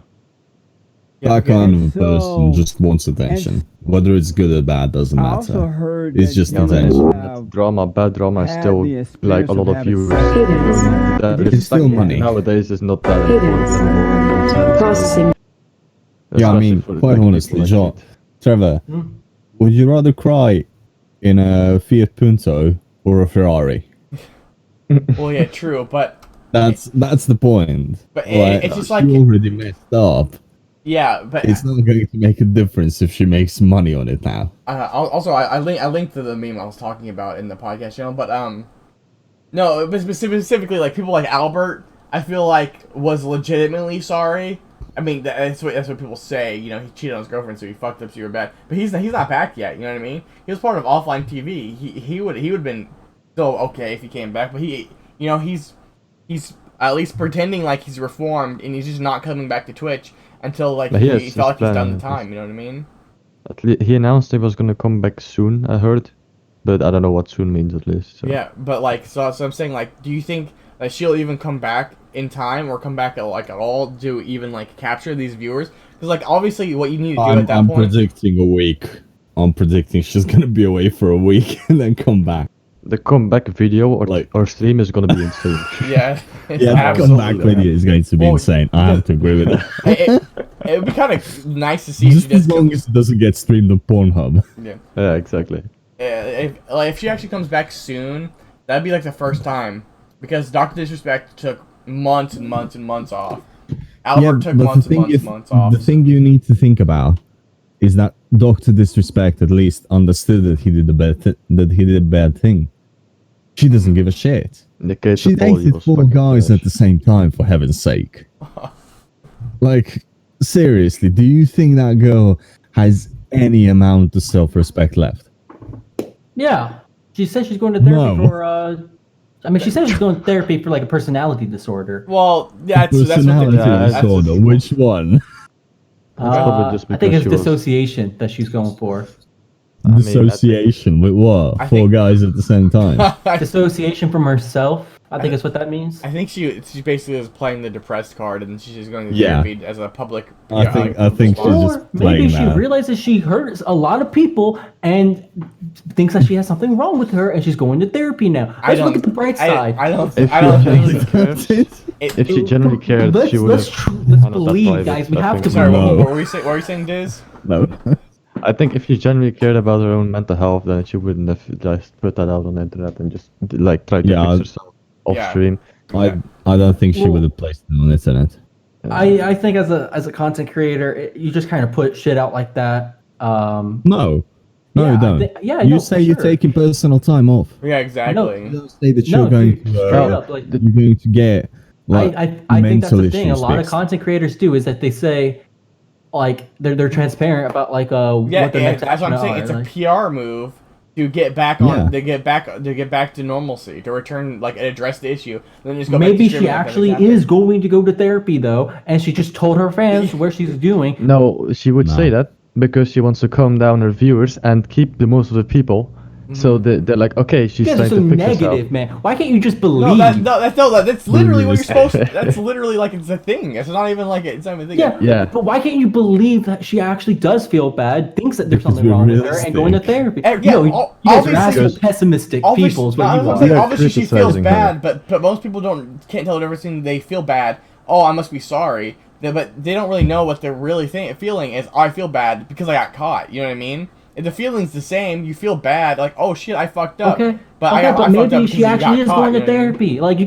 That kind of a So- person just wants attention. Whether it's good or bad doesn't I also matter. heard It's that just you attention. have Drama, bad drama is had still the like a experience lot of of having viewers. sex. It's still money. Nowadays is not that important anymore. Processing. Yeah, I Especially mean, for, quite like, honestly, people John, like it. Trevor, would you rather cry in a Fiat Punto or a Ferrari? Well, yeah, true, but That's the point. But Like, it's just she like already messed up. yeah, but It's not going to make a difference if she makes money on it now. also I linked to the meme I was talking about in the podcast channel, but no, but specifically like people like Albert, I feel like was legitimately sorry. I mean that's what people say. You know, he cheated on his girlfriend, so he fucked up, so you were bad. But he's not back yet. You know what I mean? He was part of offline TV. He would have been still okay if he came back, but he's at least pretending like he's reformed, and he's just not coming back to Twitch until like But he felt like his he's done the plan. time. You know what I mean? He announced he was gonna come back soon. I heard, but I don't know what soon means at least. So. Yeah, but like so I'm saying like, do you think that she'll even come back in time or come back at all to even like capture these viewers? Because like obviously what you need to do at that I'm point. predicting a week. I'm predicting she's going to be away for a week and then come back. The comeback video or stream is gonna be insane. Yeah, it's Yeah, the absolutely. comeback video is going to be Well, insane. I have to agree with that. It would be kind of nice to see if Just she just as long as it doesn't get streamed on Pornhub. yeah. Yeah, exactly. If she actually comes back soon, that'd be like the first time, because Dr. Disrespect took months and months and months off. Albert took but months the and thing months is- and months off. The thing you need to think about is that Dr. Disrespect at least understood that he did a bad thing. She doesn't give a shit. She dated 4 guys at the same time, for heaven's sake. Like, seriously, do you think that girl has any amount of self-respect left? Yeah. She said she's going to therapy No. for I mean, she said she's going to therapy for like a personality disorder. Well, yeah, that's what they Personality that's- disorder. Which one? probably just I think because it's she was- dissociation that she's going for. I mean, Dissociation with what? I 4 think- guys at the same time. Dissociation from herself. I think that's what that means. I think she basically is playing the depressed card, and she's just going to Yeah. therapy as a public. I think she's response. just Or maybe playing she that. realizes she hurts a lot of people and thinks that she has something wrong with her, and she's going to therapy now. I Let's don't- look at the bright side. I don't. If I don't she think. That's it. If she genuinely cared, let's, she would let's, have. tr- let's handled that believe, private, guys. We I have think. to Sorry, No. what were we saying? What were you saying, Diz? No. I think if she genuinely cared about her own mental health, then she wouldn't have just put that out on the internet and just like try to Yeah, fix herself off Yeah. stream. I don't think she Well- would have placed it on the internet. I think as a content creator, you just kind of put shit out like that. No, Yeah, you don't. no, You say for you're sure. taking personal time off. Yeah, You exactly. don't say that No, you're going dude, to. straight up, like, you're going to get like I think that's mental the thing. A issues lot of fixed. content creators do is that they say, like, they're transparent about like Yeah, what the next that's what I'm action saying. are, It's a like- PR move to get back on, Yeah. to get back to normalcy, to return, like, address the issue, and then just go Maybe back to she streaming like actually nothing's is going to go to therapy though, and she just told her fans where she's doing. No, she would say No. that because she wants to calm down her viewers and keep the most of the people. So they're like, okay, she's You guys are trying so to fix herself. negative, man. Why can't you just No, believe? that's literally what you're supposed to. Realistic. That's literally like it's a thing. It's not even like it's not even a thing. Yeah, Yeah. but why can't you believe that she actually does feel bad, thinks that there's Because something we're wrong with her, and going to realistic. therapy? Yeah, no, you guys are obviously- asking pessimistic Obviously, people is no, what I you was are. saying, We are obviously she feels criticizing her. bad, but most people can't tell the difference between they feel bad. Oh, I must be sorry. But they don't really know what they're really feeling is. I feel bad because I got caught. You know what I mean? If the feeling's the same, you feel bad. Like, oh shit, I fucked up. Okay, But okay, I but fucked up maybe because she you got actually is caught, going you to know what I mean? therapy. Like,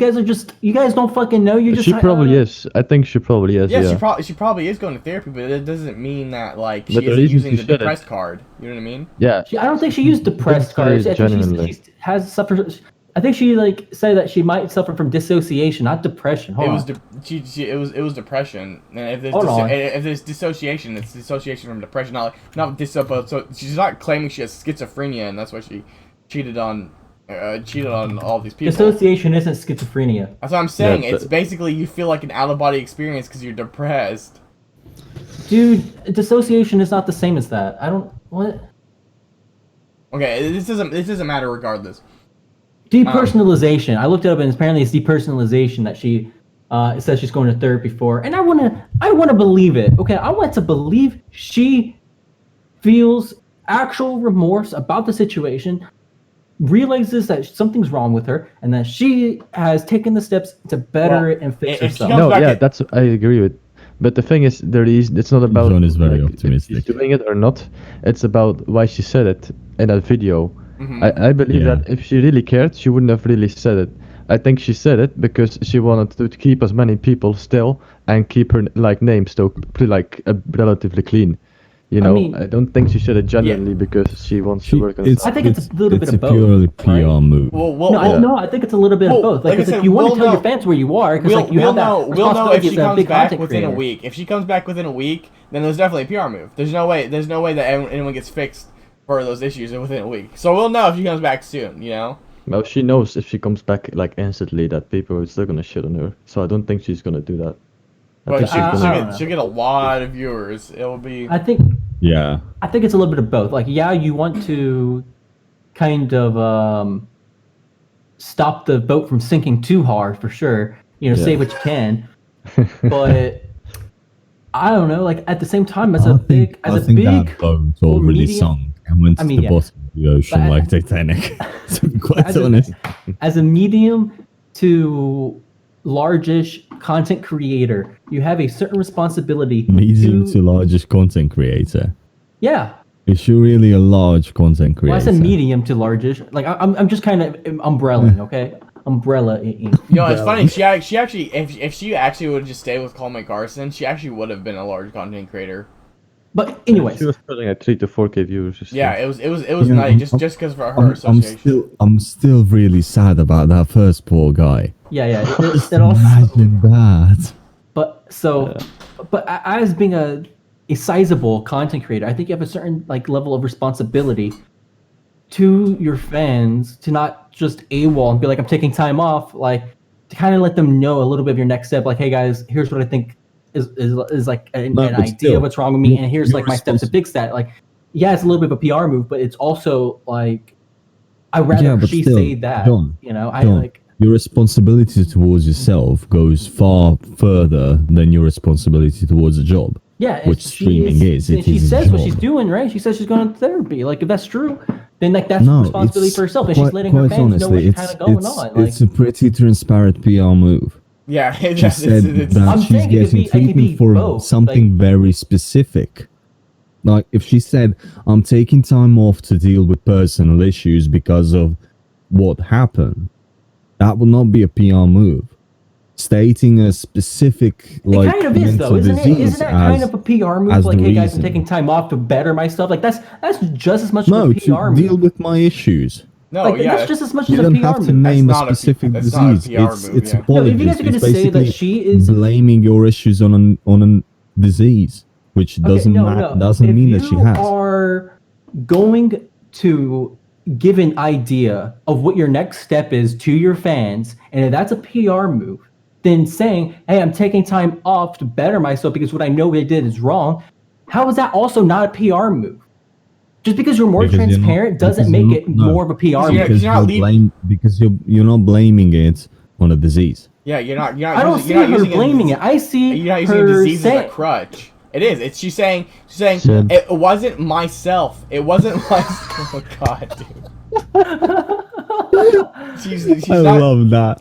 you guys don't fucking know. You're just She probably is. I think she probably is. Yeah, Yeah. she probably is going to therapy, but it doesn't mean that like she But the isn't reason using she the shouldn't- depressed card. You know what I mean? Yeah. I don't think she used depressed cards. I think genuinely. she has suffered. I think she like said that she might suffer from dissociation, not depression. Hold It on. was it was depression, and if there's Hold on. if there's dissociation, it's dissociation from depression. Not so she's not claiming she has schizophrenia, and that's why she cheated on all these people. Dissociation isn't schizophrenia. That's what I'm saying. Yeah, It's but- basically you feel like an out of body experience because you're depressed. Dude, dissociation is not the same as that. I don't what Okay, this doesn't matter regardless. depersonalization. I looked it up and apparently it's depersonalization that she says she's going to therapy for. And I wanna believe it. Okay, I want to believe she feels actual remorse about the situation, realizes that something's wrong with her, and that she has taken the steps to better it and fix if she herself. comes No, back yeah, at- that's I agree with. But the thing is, it's not about John is very like, if optimistic. she's doing it or not. It's about why she said it in that video. Mhm. I believe Yeah. that if she really cared, she wouldn't have really said it. I think she said it because she wanted to keep as many people still and keep her like name still relatively clean. You I know, mean- I don't think she said it genuinely because she wants to work on It's, I think it's a little bit of a both, purely PR right? move. No, I think it's a little bit Well, of both. like I Like, said, if you want we'll to tell know- your fans where you are, because like you we'll have that know if responsibility she as a comes big back content within creator. a week. If she comes back within a week, then there's definitely a PR move. There's no way that anyone gets fixed for those issues within a week. So we'll know if she comes back soon. You know. Well, she knows if she comes back like instantly that people are still gonna shit on her. So I don't think she's gonna do that. I But think she's I gonna. don't know. she'll get a lot of viewers. It'll be. I think Yeah. it's a little bit of both. Like, yeah, you want to kind of stop the boat from sinking too hard for sure. You know, Yeah. save what you can. But I don't know. Like at the same time, as a big that boat already medium- sunk and went to I mean, the yeah. bottom of the ocean But- like Titanic. To be quite As a- honest. as a medium to largish content creator, you have a certain responsibility. Medium to largest content creator. Yeah. Is she really a large content creator? Well, I said medium to largish. Like I'm just kind of umbrellaing, okay? Umbrella. You know, it's funny. She actually, if she actually would just stay with Call Me Carson, she actually would have been a large content creator. But anyways, She was putting at 3 to 4K viewers. or Yeah, something. it was Yeah, nice I'm- just because for her association. I'm still really sad about that first poor guy. yeah. It also, Imagine that. but so, but as being a sizable content creator, I think you have a certain like level of responsibility to your fans to not just AWOL and be like, I'm taking time off, like to kind of let them know a little bit of your next step. Like, hey guys, here's what I think is like an No, but idea still, of what's wrong with me, and here's you're like my steps to fix that. Like, yeah, it's a little bit of a PR move, but it's also like I'd rather Yeah, but she still, say that. John, You know, I John, like. Your responsibility towards yourself goes far further than your responsibility towards a job. Yeah, and Which streaming is, and it she is a says what she's job. doing, right? She says she's going to therapy. Like, if that's true, then like that's No, responsibility it's for herself, and she's quite- letting her quite fans know what's honestly, kind of going on. Like, it's a pretty transparent PR move. Yeah, She it's, said it's, that I'm she's saying it could getting be- it could be treatment for both, something like- very specific. Like if she said, "I'm taking time off to deal with personal issues because of what happened," that would not be a PR move. Stating a specific like it kind of is mental though, isn't it? disease Isn't that kind as- of a PR move? as Like, the hey guys, I'm reason. taking time off to better myself. Like that's just as much no, of a PR to move. deal with my issues. no, like, yeah, that's just as much You as a don't PR have to move. name a That's not a- specific that's not a disease. PR It's move, it's yeah. No, if you apologies. guys are It's gonna say that basically she is blaming your issues on a disease, which doesn't no, matter. no. Doesn't If mean that she you has. are going to give an idea of what your next step is to your fans, and if that's a PR move, then saying, hey, I'm taking time off to better myself because what I know they did is wrong, how is that also not a PR move? Just because you're more Because transparent doesn't make it more of a PR move. Because you're blaming it on a disease. Yeah, you're not. I don't see her blaming it. I see you're not using her a disease as a saying, crutch. It is. She's saying Sid. it wasn't myself. It wasn't my. Oh God, dude. She's I not, love that.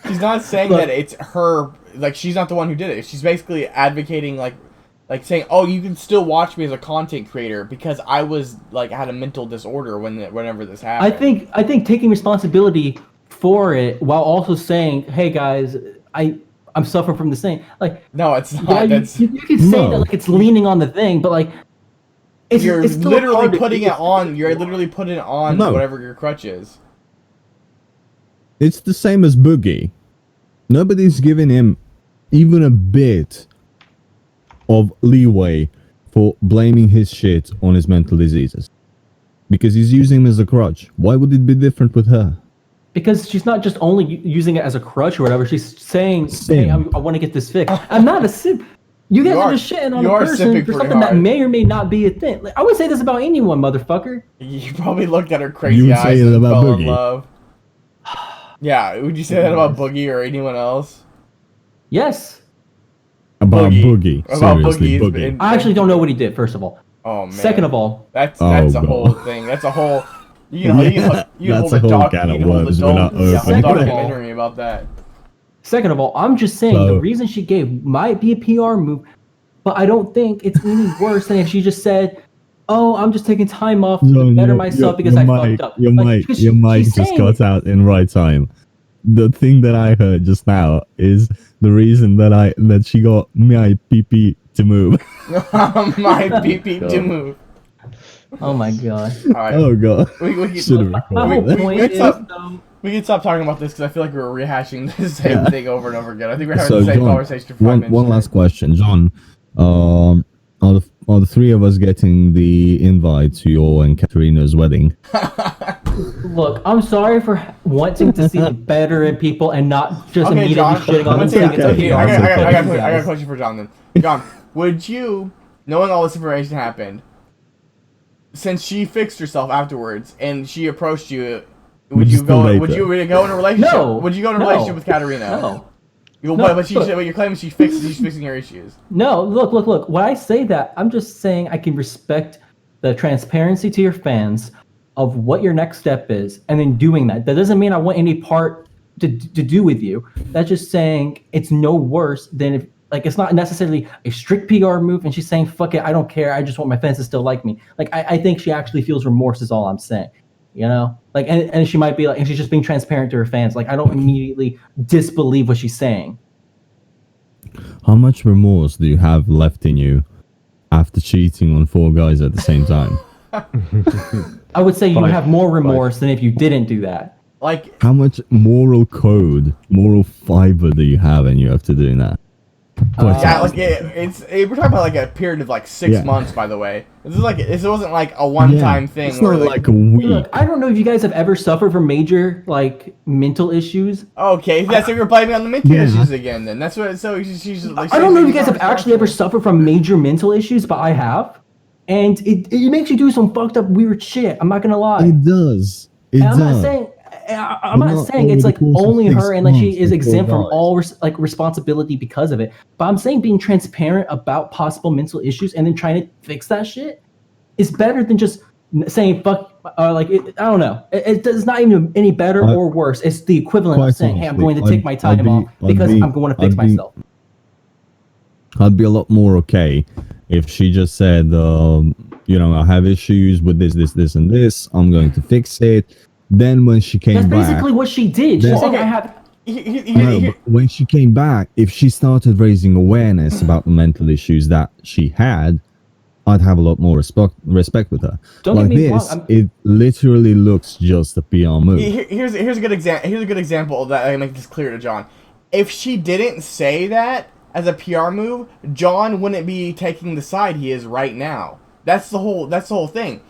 She's not saying that it's her. Like, she's not the one who did it. She's basically advocating like saying, oh, you can still watch me as a content creator because I was like had a mental disorder whenever this happened. I think taking responsibility for it while also saying, hey guys, I'm suffering from this thing. Like, no, it's not. Yeah, you can say that like it's leaning on the thing, but like you're still literally putting it on. You're literally putting it on whatever your crutch is. It's the same as Boogie. Nobody's giving him even a bit of leeway for blaming his shit on his mental diseases. Because he's using him as a crutch. Why would it be different with her? Because she's not just only using it as a crutch or whatever. She's saying, hey, I want to get this fixed. I'm not a simp. You guys are just shitting on a person for something that may or may not be a thing. Like, I would say this about anyone, motherfucker. You probably looked at her crazy eyes and fell in love. Yeah, would you say that about Boogie or anyone else? Yes. About Boogie. About Seriously, Boogie. I actually don't know what he did, first of all. Oh, man. Second of all. That's a whole thing. That's a whole... You hold a documentary about that. Second of all, I'm just saying the reason she gave might be a PR move, but I don't think it's any worse than if she just said, oh, I'm just taking time off to better myself because I fucked up. Your mic just got out in right time. The thing that I heard just now is the reason that she got my PP to move. My PP to move. Oh my god. Right. Oh god. We can stop talking about this because I feel like we're rehashing the same thing over and over again. I think we're having the same conversation for 5 minutes. One last question, John. Are the three of us getting the invite to your and Katerino's wedding? Look, I'm sorry for wanting to see the better in people and not just immediately John, shitting on them. I got a question for John then. John, would you, knowing all this information happened, since she fixed herself afterwards and she approached you, would you go in a relationship? No. Would you go in a relationship with Katerino? No. But you're claiming she's fixing her issues. No, look. When I say that, I'm just saying I can respect the transparency to your fans of what your next step is, and then doing that. That doesn't mean I want any part to do with you. That's just saying it's no worse than if, like, it's not necessarily a strict PR move, and she's saying, fuck it, I don't care, I just want my fans to still like me. Like, I think she actually feels remorse is all I'm saying. You know? Like, and she might be like, and she's just being transparent to her fans. Like, I don't immediately disbelieve what she's saying. How much remorse do you have left in you after cheating on 4 guys at the same time? I would say you have more remorse than if you didn't do that. Like, how much moral fiber do you have and you have to do that? Yeah, like we're talking about like a period of like 6 months. By the way, this wasn't like a one-time thing. It's not like a week. Look, I don't know if you guys have ever suffered from major like mental issues. Okay, that's what you're blaming on the mental issues again. Then that's what. So she's like, I don't know if you guys have actually ever suffered from major mental issues, but I have, and it makes you do some fucked up weird shit. I'm not gonna lie. It does. I'm not saying it's like only her and like she is exempt from all responsibility because of it. But I'm saying being transparent about possible mental issues and then trying to fix that shit is better than just saying fuck. I don't know. It's not even any better or worse. It's the equivalent of saying, "Hey, I'm going to take my time off because I'm going to fix myself." I'd be a lot more okay if she just said, I have issues with this, and this. I'm going to fix it. Then when she came back... That's basically what she did. She said, I have... But when she came back, if she started raising awareness about the mental issues that she had, I'd have a lot more respect with her. Don't get me wrong. It literally looks just a PR move. Here's a good example. Here's a good example that I can make this clear to John. If she didn't say that as a PR move, John wouldn't be taking the side he is right now. That's the whole thing.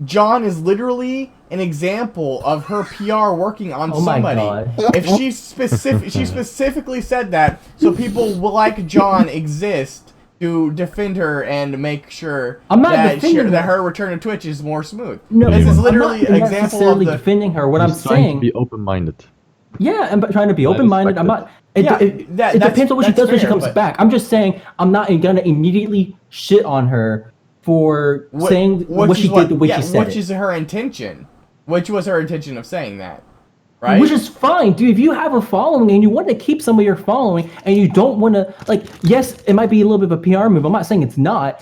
John is literally an example of her PR working on Oh my somebody. God. If she specifically said that, so people like John exist to defend her and make sure I'm not that defending that her. her return to Twitch is more smooth. No, This is I'm literally not an example of necessarily the. defending her. What He's I'm trying to saying, be open-minded. yeah, I'm trying to be I open-minded. I'm respect not. It, Yeah, it, that- it that's- depends on what she that's does when she fair, comes but- back. I'm just saying I'm not gonna immediately shit on her for saying what she did the way she said which it. is her intention. Which was her intention of saying that, right? Which is fine, dude. If you have a following and you want to keep some of your following and you don't want to, like, yes, it might be a little bit of a PR move. I'm not saying it's not.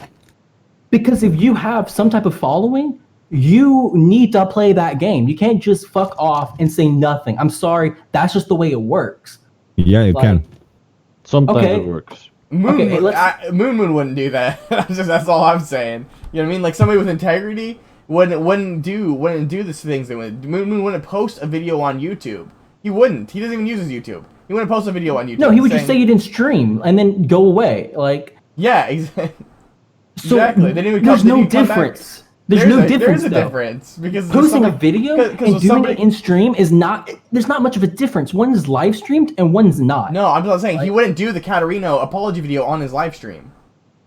Because if you have some type of following, you need to play that game. You can't just fuck off and say nothing. I'm sorry. That's just the way it works. Yeah, you Like, can. Sometimes Okay. it works. Moon, Okay, let's- Moon wouldn't do that. That's all I'm saying. You know what I mean? Like somebody with integrity wouldn't do the things they would. Moon wouldn't post a video on YouTube. He wouldn't. He doesn't even use his YouTube. He wouldn't post a video on YouTube. No, he would just say saying- he didn't stream and then go away. Like, Yeah, exactly. so Exactly. They didn't even there's come- they no didn't come back. difference. There's no difference. There's a though. difference because Posting a video and doing somebody, it in stream is not. There's not much of a difference. One is live streamed and one's not. No, I'm just saying he wouldn't do the Katerino apology video on his live stream.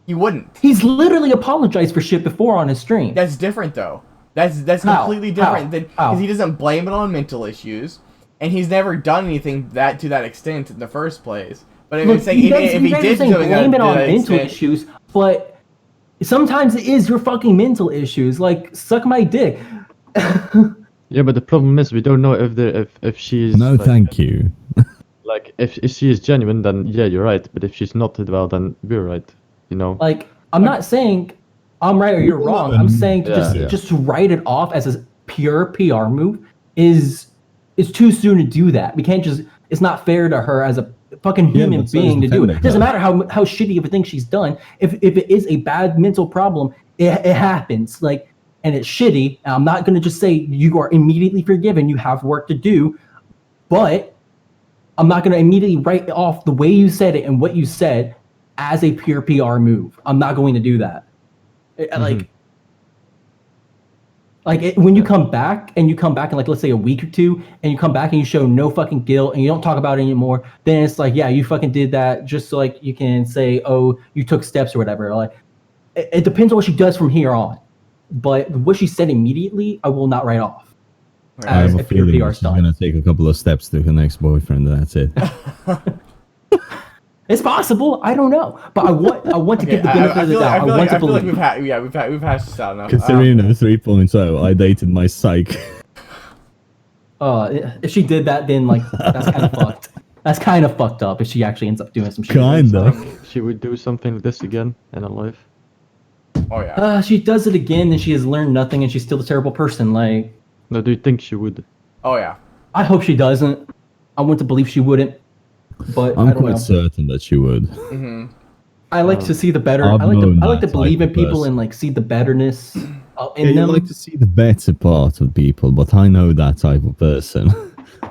He wouldn't. He's literally apologized for shit before on his stream. That's different though. That's How? completely different than How? because he doesn't blame it on mental issues, and he's never done anything to that extent in the first place. But if, Look, saying, you guys, if you he guys did are saying something blame it to on that mental extent, issues, but sometimes it is your fucking mental issues. Like, suck my dick. Yeah, but the problem is we don't know if she's No, like, thank you. like if she is genuine, then yeah, you're right. But if she's not, well, then we're right. You know. Like, I'm not saying I'm right or you're wrong. I'm saying to Yeah. just to write it off as a pure PR move is too soon to do that. We can't just. It's not fair to her as a fucking Yeah, human but so is being to do it. defending It doesn't her. matter how shitty of a thing she's done. If it is a bad mental problem, it happens. Like, and it's shitty. And I'm not gonna just say you are immediately forgiven. You have work to do, but I'm not gonna immediately write off the way you said it and what you said as a pure PR move. I'm not going to do that. When you come back in like, let's say a week or two, and you come back and you show no fucking guilt and you don't talk about it anymore, then it's like, yeah, you fucking did that just so like you can say, oh, you took steps or whatever. Like, it depends on what she does from here on. But what she said immediately, I will not write off. I As have a a pure feeling PR that she's stunt. gonna take a couple of steps to her next boyfriend. That's it. It's possible. I don't know, but I want to okay, give the benefit of the doubt. I want to I feel like believe. we've hashed this out enough. Katerino 3.0. I dated my psych. If she did that, then like that's kind of fucked. That's kind of fucked up if she actually ends up doing some shit. Kinda. She would do something like this again in her life. Oh yeah. She does it again, and she has learned nothing, and she's still a terrible person. Like, No, do you think she would? Oh yeah. I hope she doesn't. I want to believe she wouldn't, but I I'm don't quite know. certain that she would. hmm I like to see the better. I've I like known to that believe type in of people person. and like see the betterness in Yeah, you them. like to see the better part of people, but I know that type of person.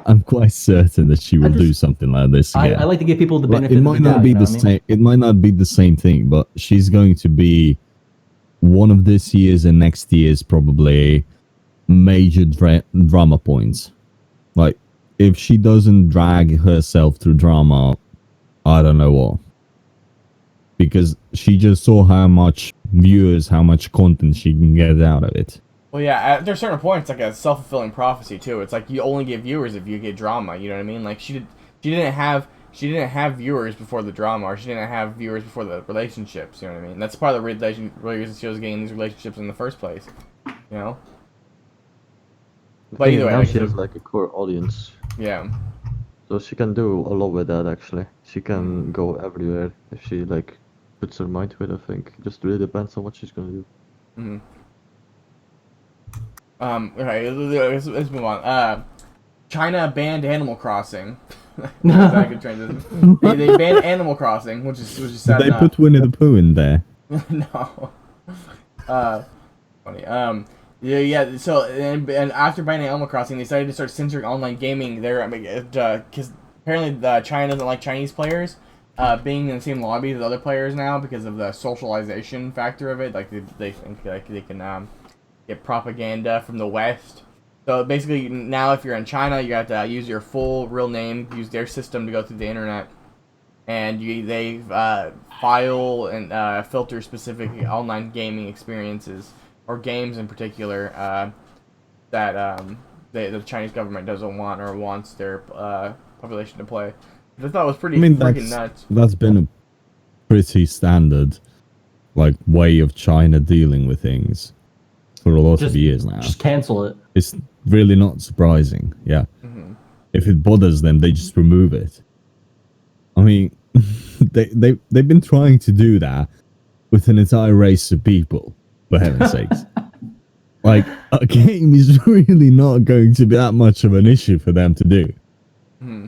I'm quite certain that she will do something like this again. I like to give people the Like, benefit it of might the not doubt. be You know the what I mean? same. It might not be the same thing, but she's going to be one of this year's and next year's probably major drama points. Like, if she doesn't drag herself through drama, I don't know what. Because she just saw how much viewers, how much content she can get out of it. Well, yeah. There's certain points like a self-fulfilling prophecy too. It's like you only get viewers if you get drama. You know what I mean? Like she didn't have viewers before the drama, or she didn't have viewers before the relationships. You know what I mean? That's part of the reason she was getting these relationships in the first place. You know? The But thing either is, way, now like, she has like a core audience, Yeah. so she can do a lot with that. Actually, she can go everywhere if she like puts her mind to it. I think it just really depends on what she's gonna do. Mm-hmm. Okay, let's move on. China banned Animal Crossing. That's not a good transition. They banned Animal Crossing, which is sad Did they enough. put Winnie the Pooh in there? No. Funny. Yeah. So and after banning Animal Crossing, they decided to start censoring online gaming. There, because apparently China doesn't like Chinese players being in the same lobby as other players now because of the socialization factor of it. Like they think like they can get propaganda from the West. So basically, now if you're in China, you have to use your full real name, use their system to go through the internet, and they file and filter specific online gaming experiences or games in particular that the Chinese government doesn't want or wants their population to play. I thought it was pretty freaking nuts. That's been a pretty standard, like, way of China dealing with things for a lot of years now. Just cancel it. It's really not surprising. Yeah. Mm-hmm. If it bothers them, they just remove it. I mean, they've been trying to do that with an entire race of people, for heaven's sakes. Like, a game is really not going to be that much of an issue for them to do. Mm-hmm.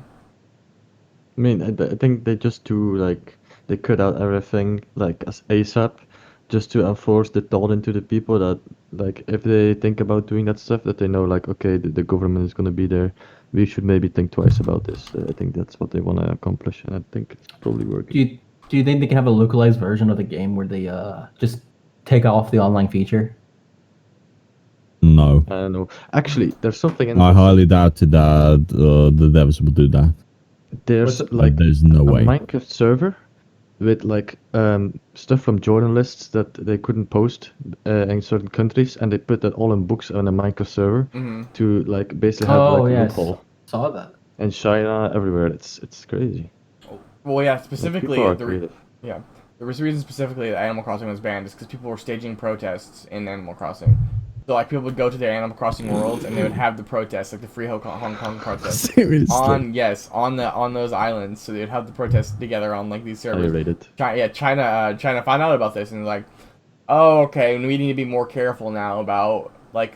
I mean, I think they just do, like, they cut out everything, like, as ASAP, just to enforce the thought into the people that, like, if they think about doing that stuff, that they know, like, okay, the government is going to be there, we should maybe think twice about this. I think that's what they want to accomplish, and I think it's probably working. Do you think they can have a localized version of the game where they just take off the online feature? No. I don't know. Actually, there's something in I highly doubted that the devs would do that. there's Like, like there's no a way. Minecraft server with like stuff from journalists that they couldn't post in certain countries, and they put that all in books on a Minecraft server Mm-hmm. to like basically have like a loophole. Saw that. In China, everywhere, it's crazy. Well, yeah, Like, specifically people are the creative. yeah, there was a reason specifically that Animal Crossing was banned is because people were staging protests in Animal Crossing. So like people would go to their Animal Crossing worlds and they would have the protests, like the Free Hong Kong protests, Seriously. on those islands. So they would have the protests together on like these servers. Rated. China found out about this and they're like, oh, okay, we need to be more careful now about like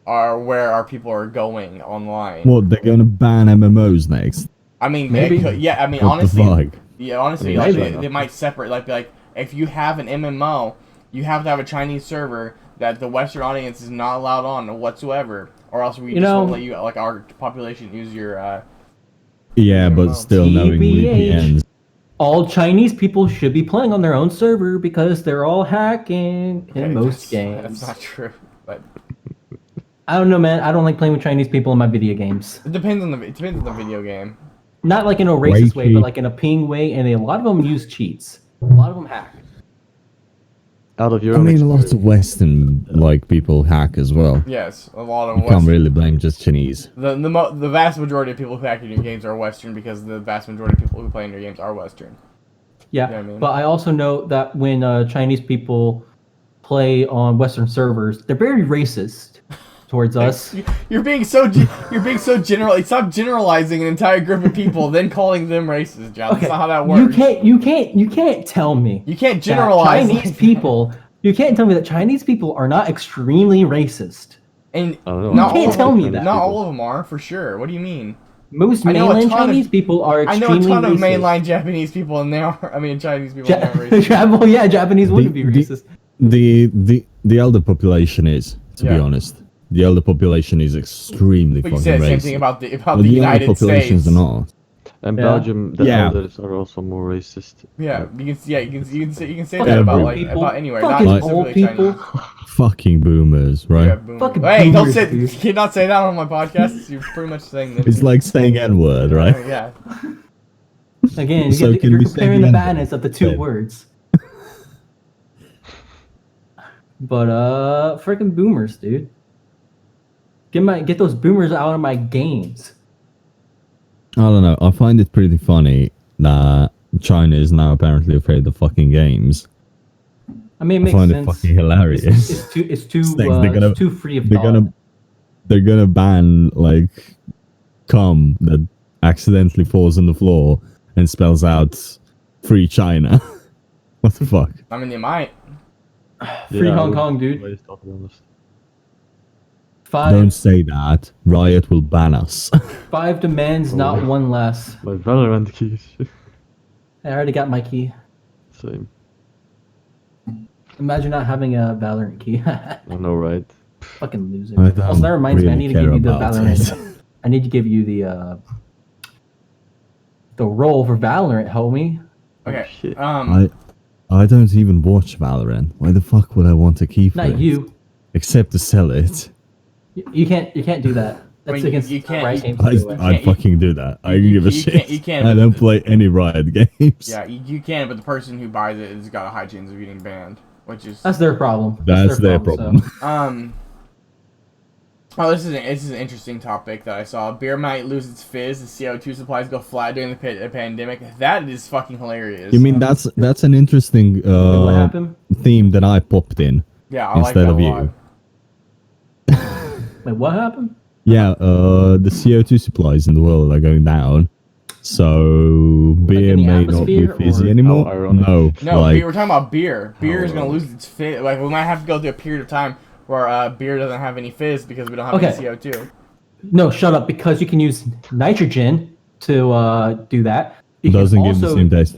where our people are going online. What, they're going to ban MMOs next? I mean, Maybe. I mean, What honestly, the fuck? yeah, honestly, I mean, like, maybe. they might separate, like if you have an MMO, you have to have a Chinese server that the Western audience is not allowed on whatsoever, or else we just won't let you, like, our population use your. Yeah, but MMO. still knowing TBH. VPNs. All Chinese people should be playing on their own server because they're all hacking Okay, in most that's games. not true, but I don't know, man. I don't like playing with Chinese people in my video games. it depends on the video game. Not like in a racist way, but like in a ping way. And a lot of them use cheats. A lot of them hack. Out of your I own mean, a lot experience. of Western like people hack as well. Yes, a lot of You can't really blame just Chinese. the vast majority of people who hack in your games are Western because the vast majority of people who play in your games are Western. Yeah, Yeah, I mean- but I also know that when Chinese people play on Western servers, they're very racist towards us. You're being so general. Stop generalizing an entire group of people, then calling them racist, John. That's not how that works. You can't tell me. You can't that generalize Chinese like people. You can't tell me that Chinese people are not extremely racist. And I don't know. not You can't all tell of me them, that. Not all of them are, for sure. What do you mean? Most I know a mainland ton of- Chinese people are I extremely know a ton of racist. mainline Japanese people, and they are. I mean, Chinese people are racist. Well, yeah, Japanese wouldn't be racist. The elder population is, to be Yeah. honest. The elder population is extremely But you fucking said the same racist. thing about the But the the younger United populations States. are not. And Yeah. Belgium, the Yeah. elders are also more racist. Yeah, you can say Fucking that about old like people. about anywhere, Fucking not old specifically people. Chinese. Fucking boomers, right? Yeah, boom. Fucking Hey, don't boomers, say dude. you cannot say that on my podcast. You're pretty much saying this. It's like saying N-word, right? Yeah. Again, So you're can we say comparing the the badness of the two N-word? words. But freaking boomers, dude. Get those boomers out of my games. I don't know. I find it pretty funny that China is now apparently afraid of fucking games. I mean, it I makes find sense. it fucking hilarious. It's too They're gonna- it's too free of they're thought. they're gonna ban like cum that accidentally falls on the floor and spells out "Free China." What the fuck? I mean, you might. Free Yeah, Hong I Kong, would- dude. I thought, to be honest. Don't say that. Riot will ban us. Five demands, not one less. My Valorant keys. I already got my key. Same. Imagine not having a Valorant key. I know, right? Fucking loser. I don't Also, never mind. I really need to care give you the about Valorant. it. I need to give you the role for Valorant, homie. Okay. Shit. I don't even watch Valorant. Why the fuck would I want a key for Not it? you. except to sell it. You can't do that. That's Wait, against you can't- Riot you- Games. to do it. I'd fucking do that. I don't you- give a you shit. can't- you can't- I don't play any Riot games. Yeah, you can, but the person who buys it has got a high chance of getting banned, which is That's their problem. That's their problem. so. Oh, this is an interesting topic that I saw. Beer might lose its fizz. The CO2 supplies go flat during the pandemic. That is fucking hilarious. You mean that's an interesting What happened? theme that I popped in Yeah, I like instead that of a you. lot. Wait, what happened? Yeah, the CO2 supplies in the world are going down, so beer in the may not be atmosphere, fizzy or- anymore. How ironic. No, like we're talking about beer. Beer is Oh. gonna lose its fizz. Like we might have to go through a period of time where beer doesn't have any fizz because we don't have Okay. any CO2. No, shut up. Because you can use nitrogen to do that. You can doesn't give the also- same taste.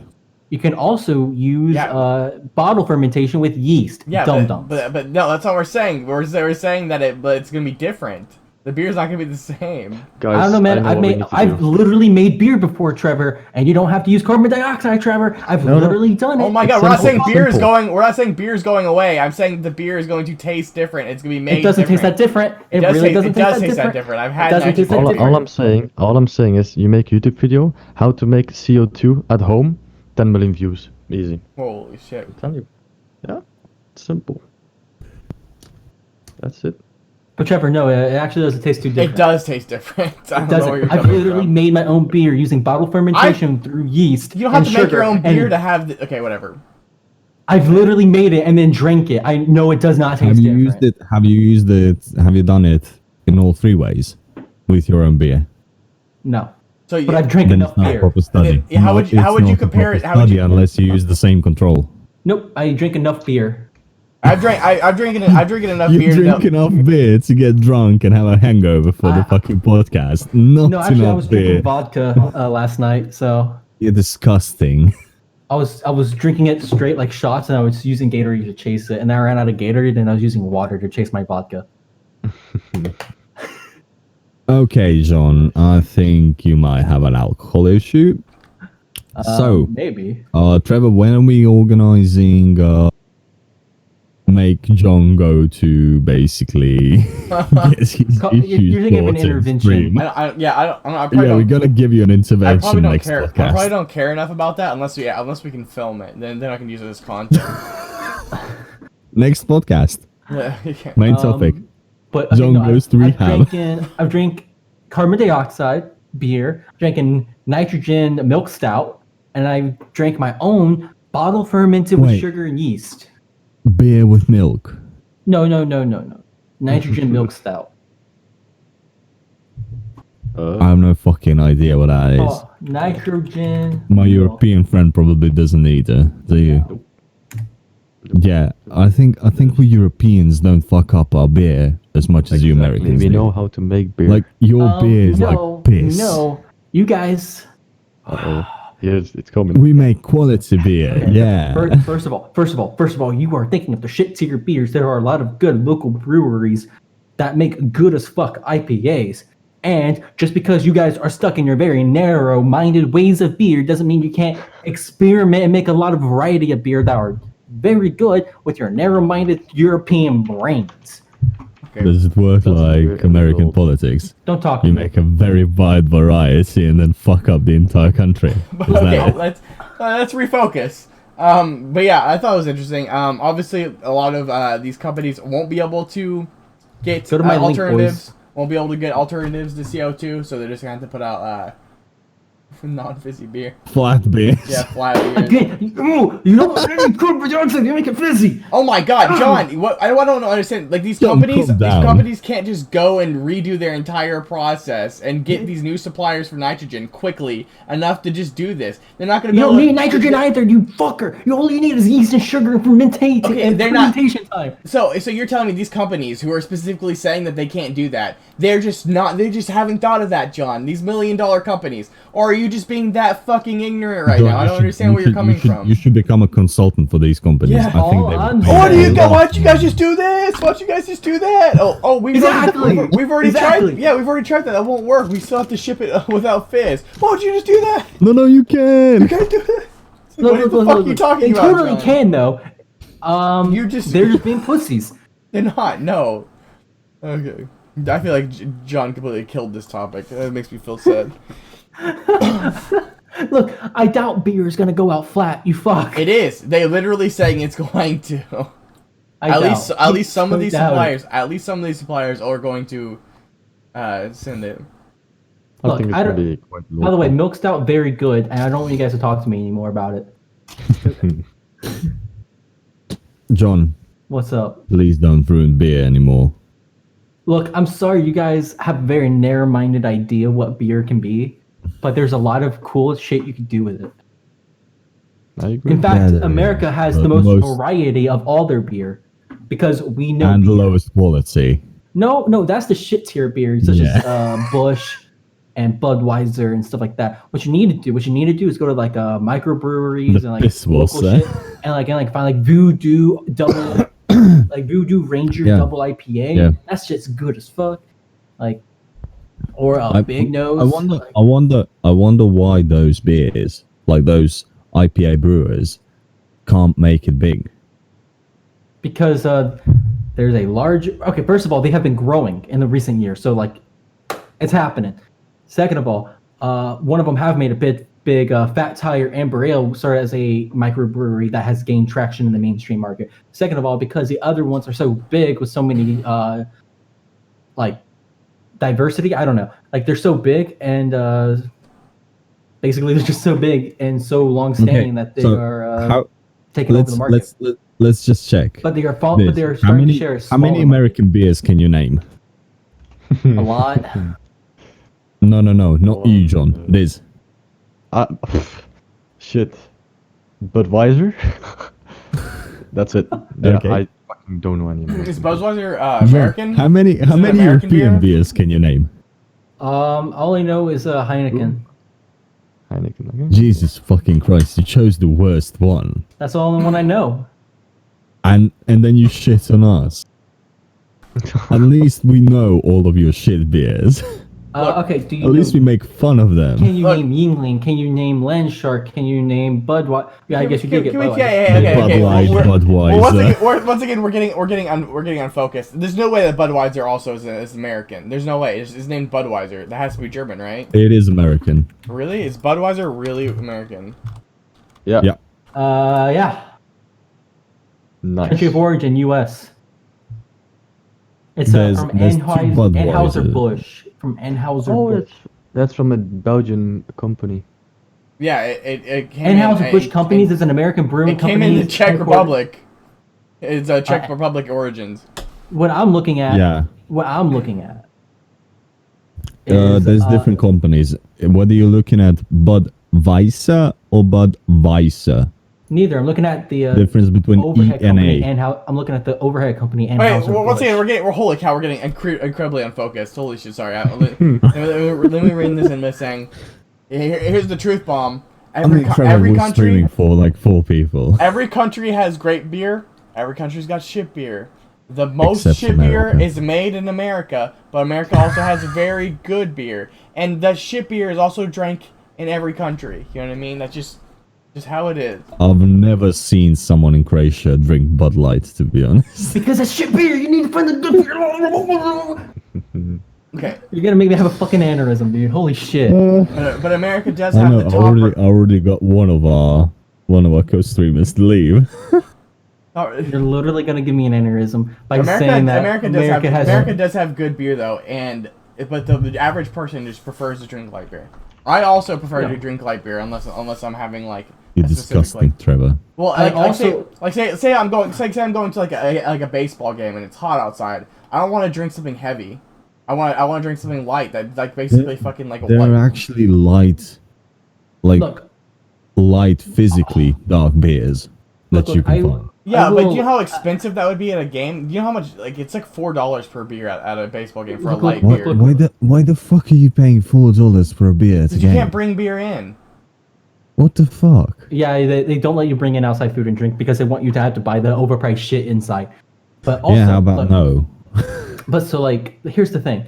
You can also use Yeah. bottle fermentation with yeast. Yeah, Dum but, dums. but no, that's all we're saying. We're saying that it's gonna be different. The beer's not gonna be the same. Guys, I don't know, man. what we need to I've do. literally made beer before, Trevor, and you don't have to use carbon dioxide, Trevor. I've No, no. literally done it. Oh my It's god, we're not saying simple. beer is Simple. going. We're not saying beer is going away. I'm saying the beer is going to taste different. It's gonna be made. It doesn't taste that different. different. It really doesn't taste that different. different. I've It had doesn't taste that nitrogen. different. All I'm saying is, you make YouTube video how to make CO2 at home, 10 million views, easy. Holy shit! I'm telling you, yeah, it's simple. That's it. But Trevor, no, it actually doesn't taste too different. It does taste different. I don't It know where doesn't. you're I've coming literally from. made my own beer using bottle fermentation through yeast. You don't have and to make your sugar, own beer and to have. Okay, whatever. I've literally made it and then drank it. I know it does not taste Have you different. used it? Have you used it? Have you done it in all three ways with your own beer? No, So you, but I've drank Then enough it's not a beer. proper study. Yeah, how No, would you- how it's would you not a compare proper it- how would study you- unless you use the same control. Nope, I drink enough beer. I've drinking enough You beer. to drink know- enough beer to get drunk and have a hangover for the fucking podcast. Not No, actually, I was enough beer. drinking vodka last night, so You're disgusting. I was drinking it straight like shots, and I was using Gatorade to chase it. And then I ran out of Gatorade, and I was using water to chase my vodka. Okay, John, I think you might have an alcohol issue. So, Maybe. Trevor, when are we organizing make John go to basically get his You're issues thinking of an sorted intervention. stream? I probably Yeah, don't, we're gonna give you an I intervention probably don't next care. I podcast. probably don't care enough about that unless we can film it. Then I can use it as content. Next podcast, Yeah, yeah. main topic. But John goes to rehab. I've drank carbon dioxide beer, drinking nitrogen milk stout, and I drank my own bottle fermented with Wait. sugar and yeast. Beer with milk. No. Nitrogen milk stout. I have no fucking idea what that is. Oh, nitrogen. My European friend probably doesn't either. Do you? Yeah, I think we Europeans don't fuck up our beer as much as you Americans We do. know how to make beer. Like your beer is no, like piss. No, you guys. Uh-oh. Here's it's coming. We make quality beer. Yeah. First of all, you are thinking of the shit tier beers. There are a lot of good local breweries that make good as fuck IPAs. And just because you guys are stuck in your very narrow-minded ways of beer doesn't mean you can't experiment and make a lot of variety of beer that are very good with your narrow-minded European brains. Does it work That's like weird. American politics? Don't talk to You me. make a very wide variety and then fuck up the entire country. Is that Okay, it? let's refocus. But yeah, I thought it was interesting. Obviously, a lot of these companies won't be able to get Go to my link, alternatives. boys. Won't be able to get alternatives to CO2, so they're just gonna have to put out non-fizzy beer. Flat beer. Yeah, flat beers. Again, you don't want any carbon dioxide. You make it fizzy. Oh my God, John! What I don't understand. Like these John, companies, calm these down. companies can't just go and redo their entire process and get these new suppliers for nitrogen quickly enough to just do this. They're not gonna be You able don't to- need nitrogen either, you fucker. You all you need is yeast and sugar and fermentation Okay, and they're not- fermentation time. So you're telling me these companies who are specifically saying that they can't do that, they just haven't thought of that, John. These $1 million companies, or are you just being that fucking ignorant right John, now? I you don't should- understand you where you're should- coming you should- from. You should become a consultant for these companies. Yeah. I think Oh, they I'm would sorry. pay Why do you a go? lot. Why don't you guys just do this? Why don't you guys just do that? We've Exactly. already Exactly. tried. Yeah, we've already tried that. That won't work. We still have to ship it without fizz. Why don't you just do that? No, you can. You can't do that. What the fuck are you talking They about? totally John? can though. You just- they're just being pussies. They're not. No. Okay. I feel like John completely killed this topic. That makes me feel sad. Look, I doubt beer is gonna go out flat. You fuck. It is. They literally saying it's going to. I At doubt. least some of I these doubt suppliers. it. At least some of these suppliers are going to send it. I Look, think it's I gonna don't- be quite By the way, local. milk stout very good, and I don't want you guys to talk to me anymore about it. John, What's up? please don't ruin beer anymore. Look, I'm sorry you guys have a very narrow-minded idea what beer can be, but there's a lot of cool shit you can do with it. I agree. In fact, Yeah, there America is. has But the most most- variety of all their beer because we know And the beer. lowest quality. No, that's the shit tier beers such Yeah. as Busch and Budweiser and stuff like that. What you need to do is go to like microbreweries The and like piss local was, shit and find like Voodoo double like Voodoo Ranger Yeah. double IPA. Yeah. That shit's good as fuck. Like or Big Nose. I wonder why those beers, like those IPA brewers, can't make it big. Because there's a large first of all, they have been growing in the recent years, so like it's happening. Second of all, one of them have made a big Fat Tire Amber Ale started as a microbrewery that has gained traction in the mainstream market. Second of all, because the other ones are so big with so many like diversity, I don't know, like they're so big and basically they're just so big and so long-standing that they so are how? taking over the market. Let's just check. But they are this. but they're How starting many to share a how many smaller American beers can you name? market. A lot. No, not you, John. Liz. Shit. Budweiser? That's it. Yeah, Okay. I fucking don't know any more. Is Budweiser American? How many it European American beer? beers can you name? All I know is Heineken. Heineken. Okay. Jesus fucking Christ! You chose the worst one, That's the only one I know. and then you shit on us. At least we know all of your shit beers. Okay, do you At least we know, make fun of them. can you Look. name Yingling? Can you name Landshark? Can you name Budweiser? Yeah, I guess you did get Budweiser. Okay. Budweiser. Once again, we're getting unfocused. There's no way that Budweiser also is American. There's no way. It's named Budweiser. That has to be German, right? It is American. Really? Is Budweiser really American? Yeah. Yeah. Yeah. Nice. Country of origin, U.S. It's There's from two Anheuser Budweisers. Busch. From Anheuser Oh, Busch. that's from a Belgian company. Yeah, it came Anheuser Busch in, Companies is an American brewing It came company. in the Czech headquartered- Republic. It's a Czech Republic origins. What I'm looking at. Yeah. What I'm looking at. is, There's different companies. Whether you're looking at Budweiser or Budweiser, Neither. I'm looking at the difference between overhead E and company A. and how I'm looking at the overhead company and Wait, Anheuser once Busch. again, holy cow, we're getting incredibly unfocused. Holy shit, sorry. Let me read this in this saying. Here's the truth bomb. Every Trevor was country, streaming for like 4 people. every country has great beer. Every country's got shit beer. The most Except shit beer America. is made in America, but America also has very good beer, and the shit beer is also drank in every country. You know what I mean? That's just how it is. I've never seen someone in Croatia drink Bud Light, to be honest. Because it's shit beer, you need to find the good beer. Okay, You're gonna make me have a fucking aneurysm, dude. Holy shit. but America does I have know. the I top. already got one of our co-streamers to leave. You're literally gonna give me an aneurysm by America, saying that America does have good beer though, but the average person just prefers to drink light beer. I also prefer Yeah. to drink light beer unless I'm having like You're a specific, disgusting, like- Trevor. well, I say I'm going to like a baseball game and it's hot outside. I don't want to drink something heavy. I want to drink something light that like basically fucking like a They're white. actually light, like look, light physically dark beers that Look, you can I- find. Yeah, I but do will- you know how expensive that would be at a game? Do you know how much? Like it's like $4 per beer at a baseball game for a Look, light look, beer. Why the fuck are you paying $4 for a beer at a Because you game? can't bring beer in. What the fuck? yeah, they don't let you bring in outside food and drink because they want you to have to buy the overpriced shit inside. But also, Yeah, how about look, no? But so like, here's the thing.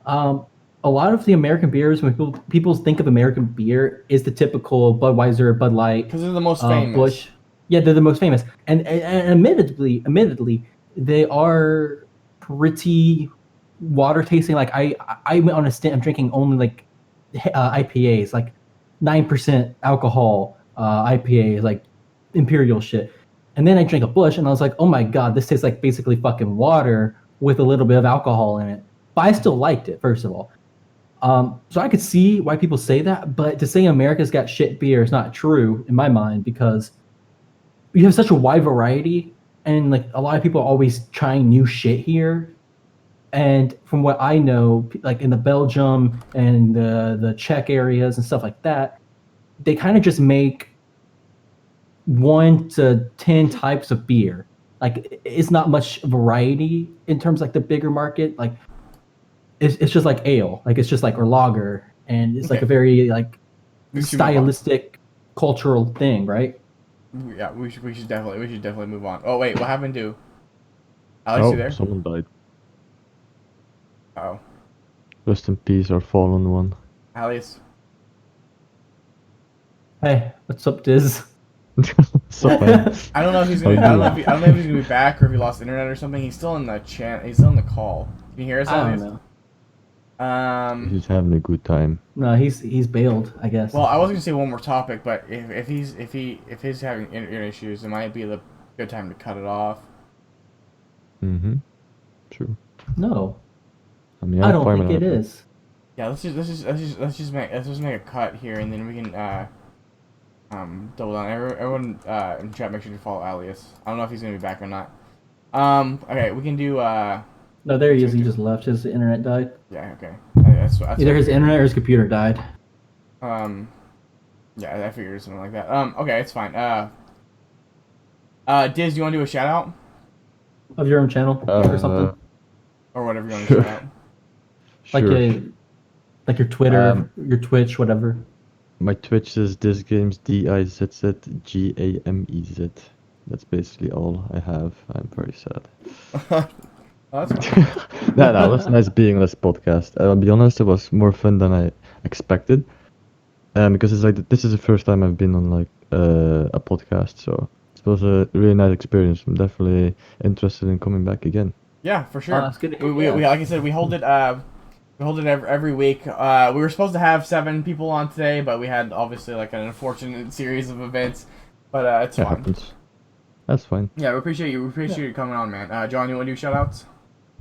A lot of the American beers, when people think of American beer, is the typical Budweiser, Bud Light, Because they're the most famous. Busch. Yeah, they're the most famous. And admittedly, they are pretty water tasting. Like I went on a stint of drinking only like IPAs, like 9% alcohol IPAs, like imperial shit. And then I drank a Bush, and I was like, oh my god, this tastes like basically fucking water with a little bit of alcohol in it. But I still liked it, first of all. So I could see why people say that, but to say America's got shit beer is not true in my mind, because you have such a wide variety, and like a lot of people are always trying new shit here. And from what I know, like in the Belgium and the Czech areas and stuff like that, they kind of just make 1 to 10 types of beer. Like it's not much variety in terms of, like, the bigger market. Like it's just like ale, like it's just like, or lager, and it's like Okay. a very like We should move on. stylistic cultural thing, right? Yeah, we should definitely move on. Oh wait, what happened to Alex? You Oh, there? someone died. Oh, Rest in peace, our fallen one. Alex. Hey, what's up, Diz? So man. I don't know if he's How gonna. you I don't know doing? if I don't know if he's gonna be back or if he lost internet or something. He's still in the chat. He's still in the call. Can you hear us, I Alex? don't know. He's having a good time. No, he's bailed, I guess. Well, I was gonna say one more topic, but if he's having internet issues, it might be the good time to cut it off. Mm-hmm. True. No, I mean, I don't think it is. Yeah, let's just make a cut here, and then we can double down. Everyone in chat, make sure to follow Alias. I don't know if he's gonna be back or not. Okay, we can do No, there he is. He just left. His internet died. yeah, okay. That's Either his internet or his computer died. Yeah, I figured something like that. Okay, it's fine. Diz, do you want to do a shout out Of your own channel or something? or whatever you want Sure. to shout out? Like like your Twitter, your Twitch, whatever. My Twitch is DizGames, DIZZGAMEZ. That's basically all I have. I'm very sad. Oh, that's fine. No, it was nice being on this podcast. I'll be honest, it was more fun than I expected. Because it's like this is the first time I've been on like a podcast, so it was a really nice experience. I'm definitely interested in coming back again. Yeah, for sure. that's good. We like I said, we hold it every week. We were supposed to have 7 people on today, but we had obviously like an unfortunate series of events. But it's It fine. happens. That's fine. Yeah, we appreciate you. We appreciate you coming on, man. John, you want to do shout outs?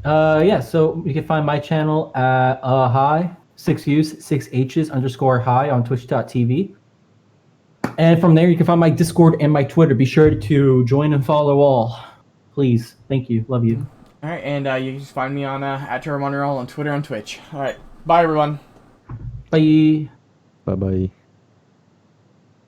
Yeah, so you can find my channel at hi 6U's 6H's _ hi on twitch.tv. And from there you can find my Discord and my Twitter. Be sure to join and follow all. Please. Thank you. Love you. All right, and you can just find me on at Trevor Montreal on Twitter and Twitch. All right, bye everyone. Bye. Bye bye.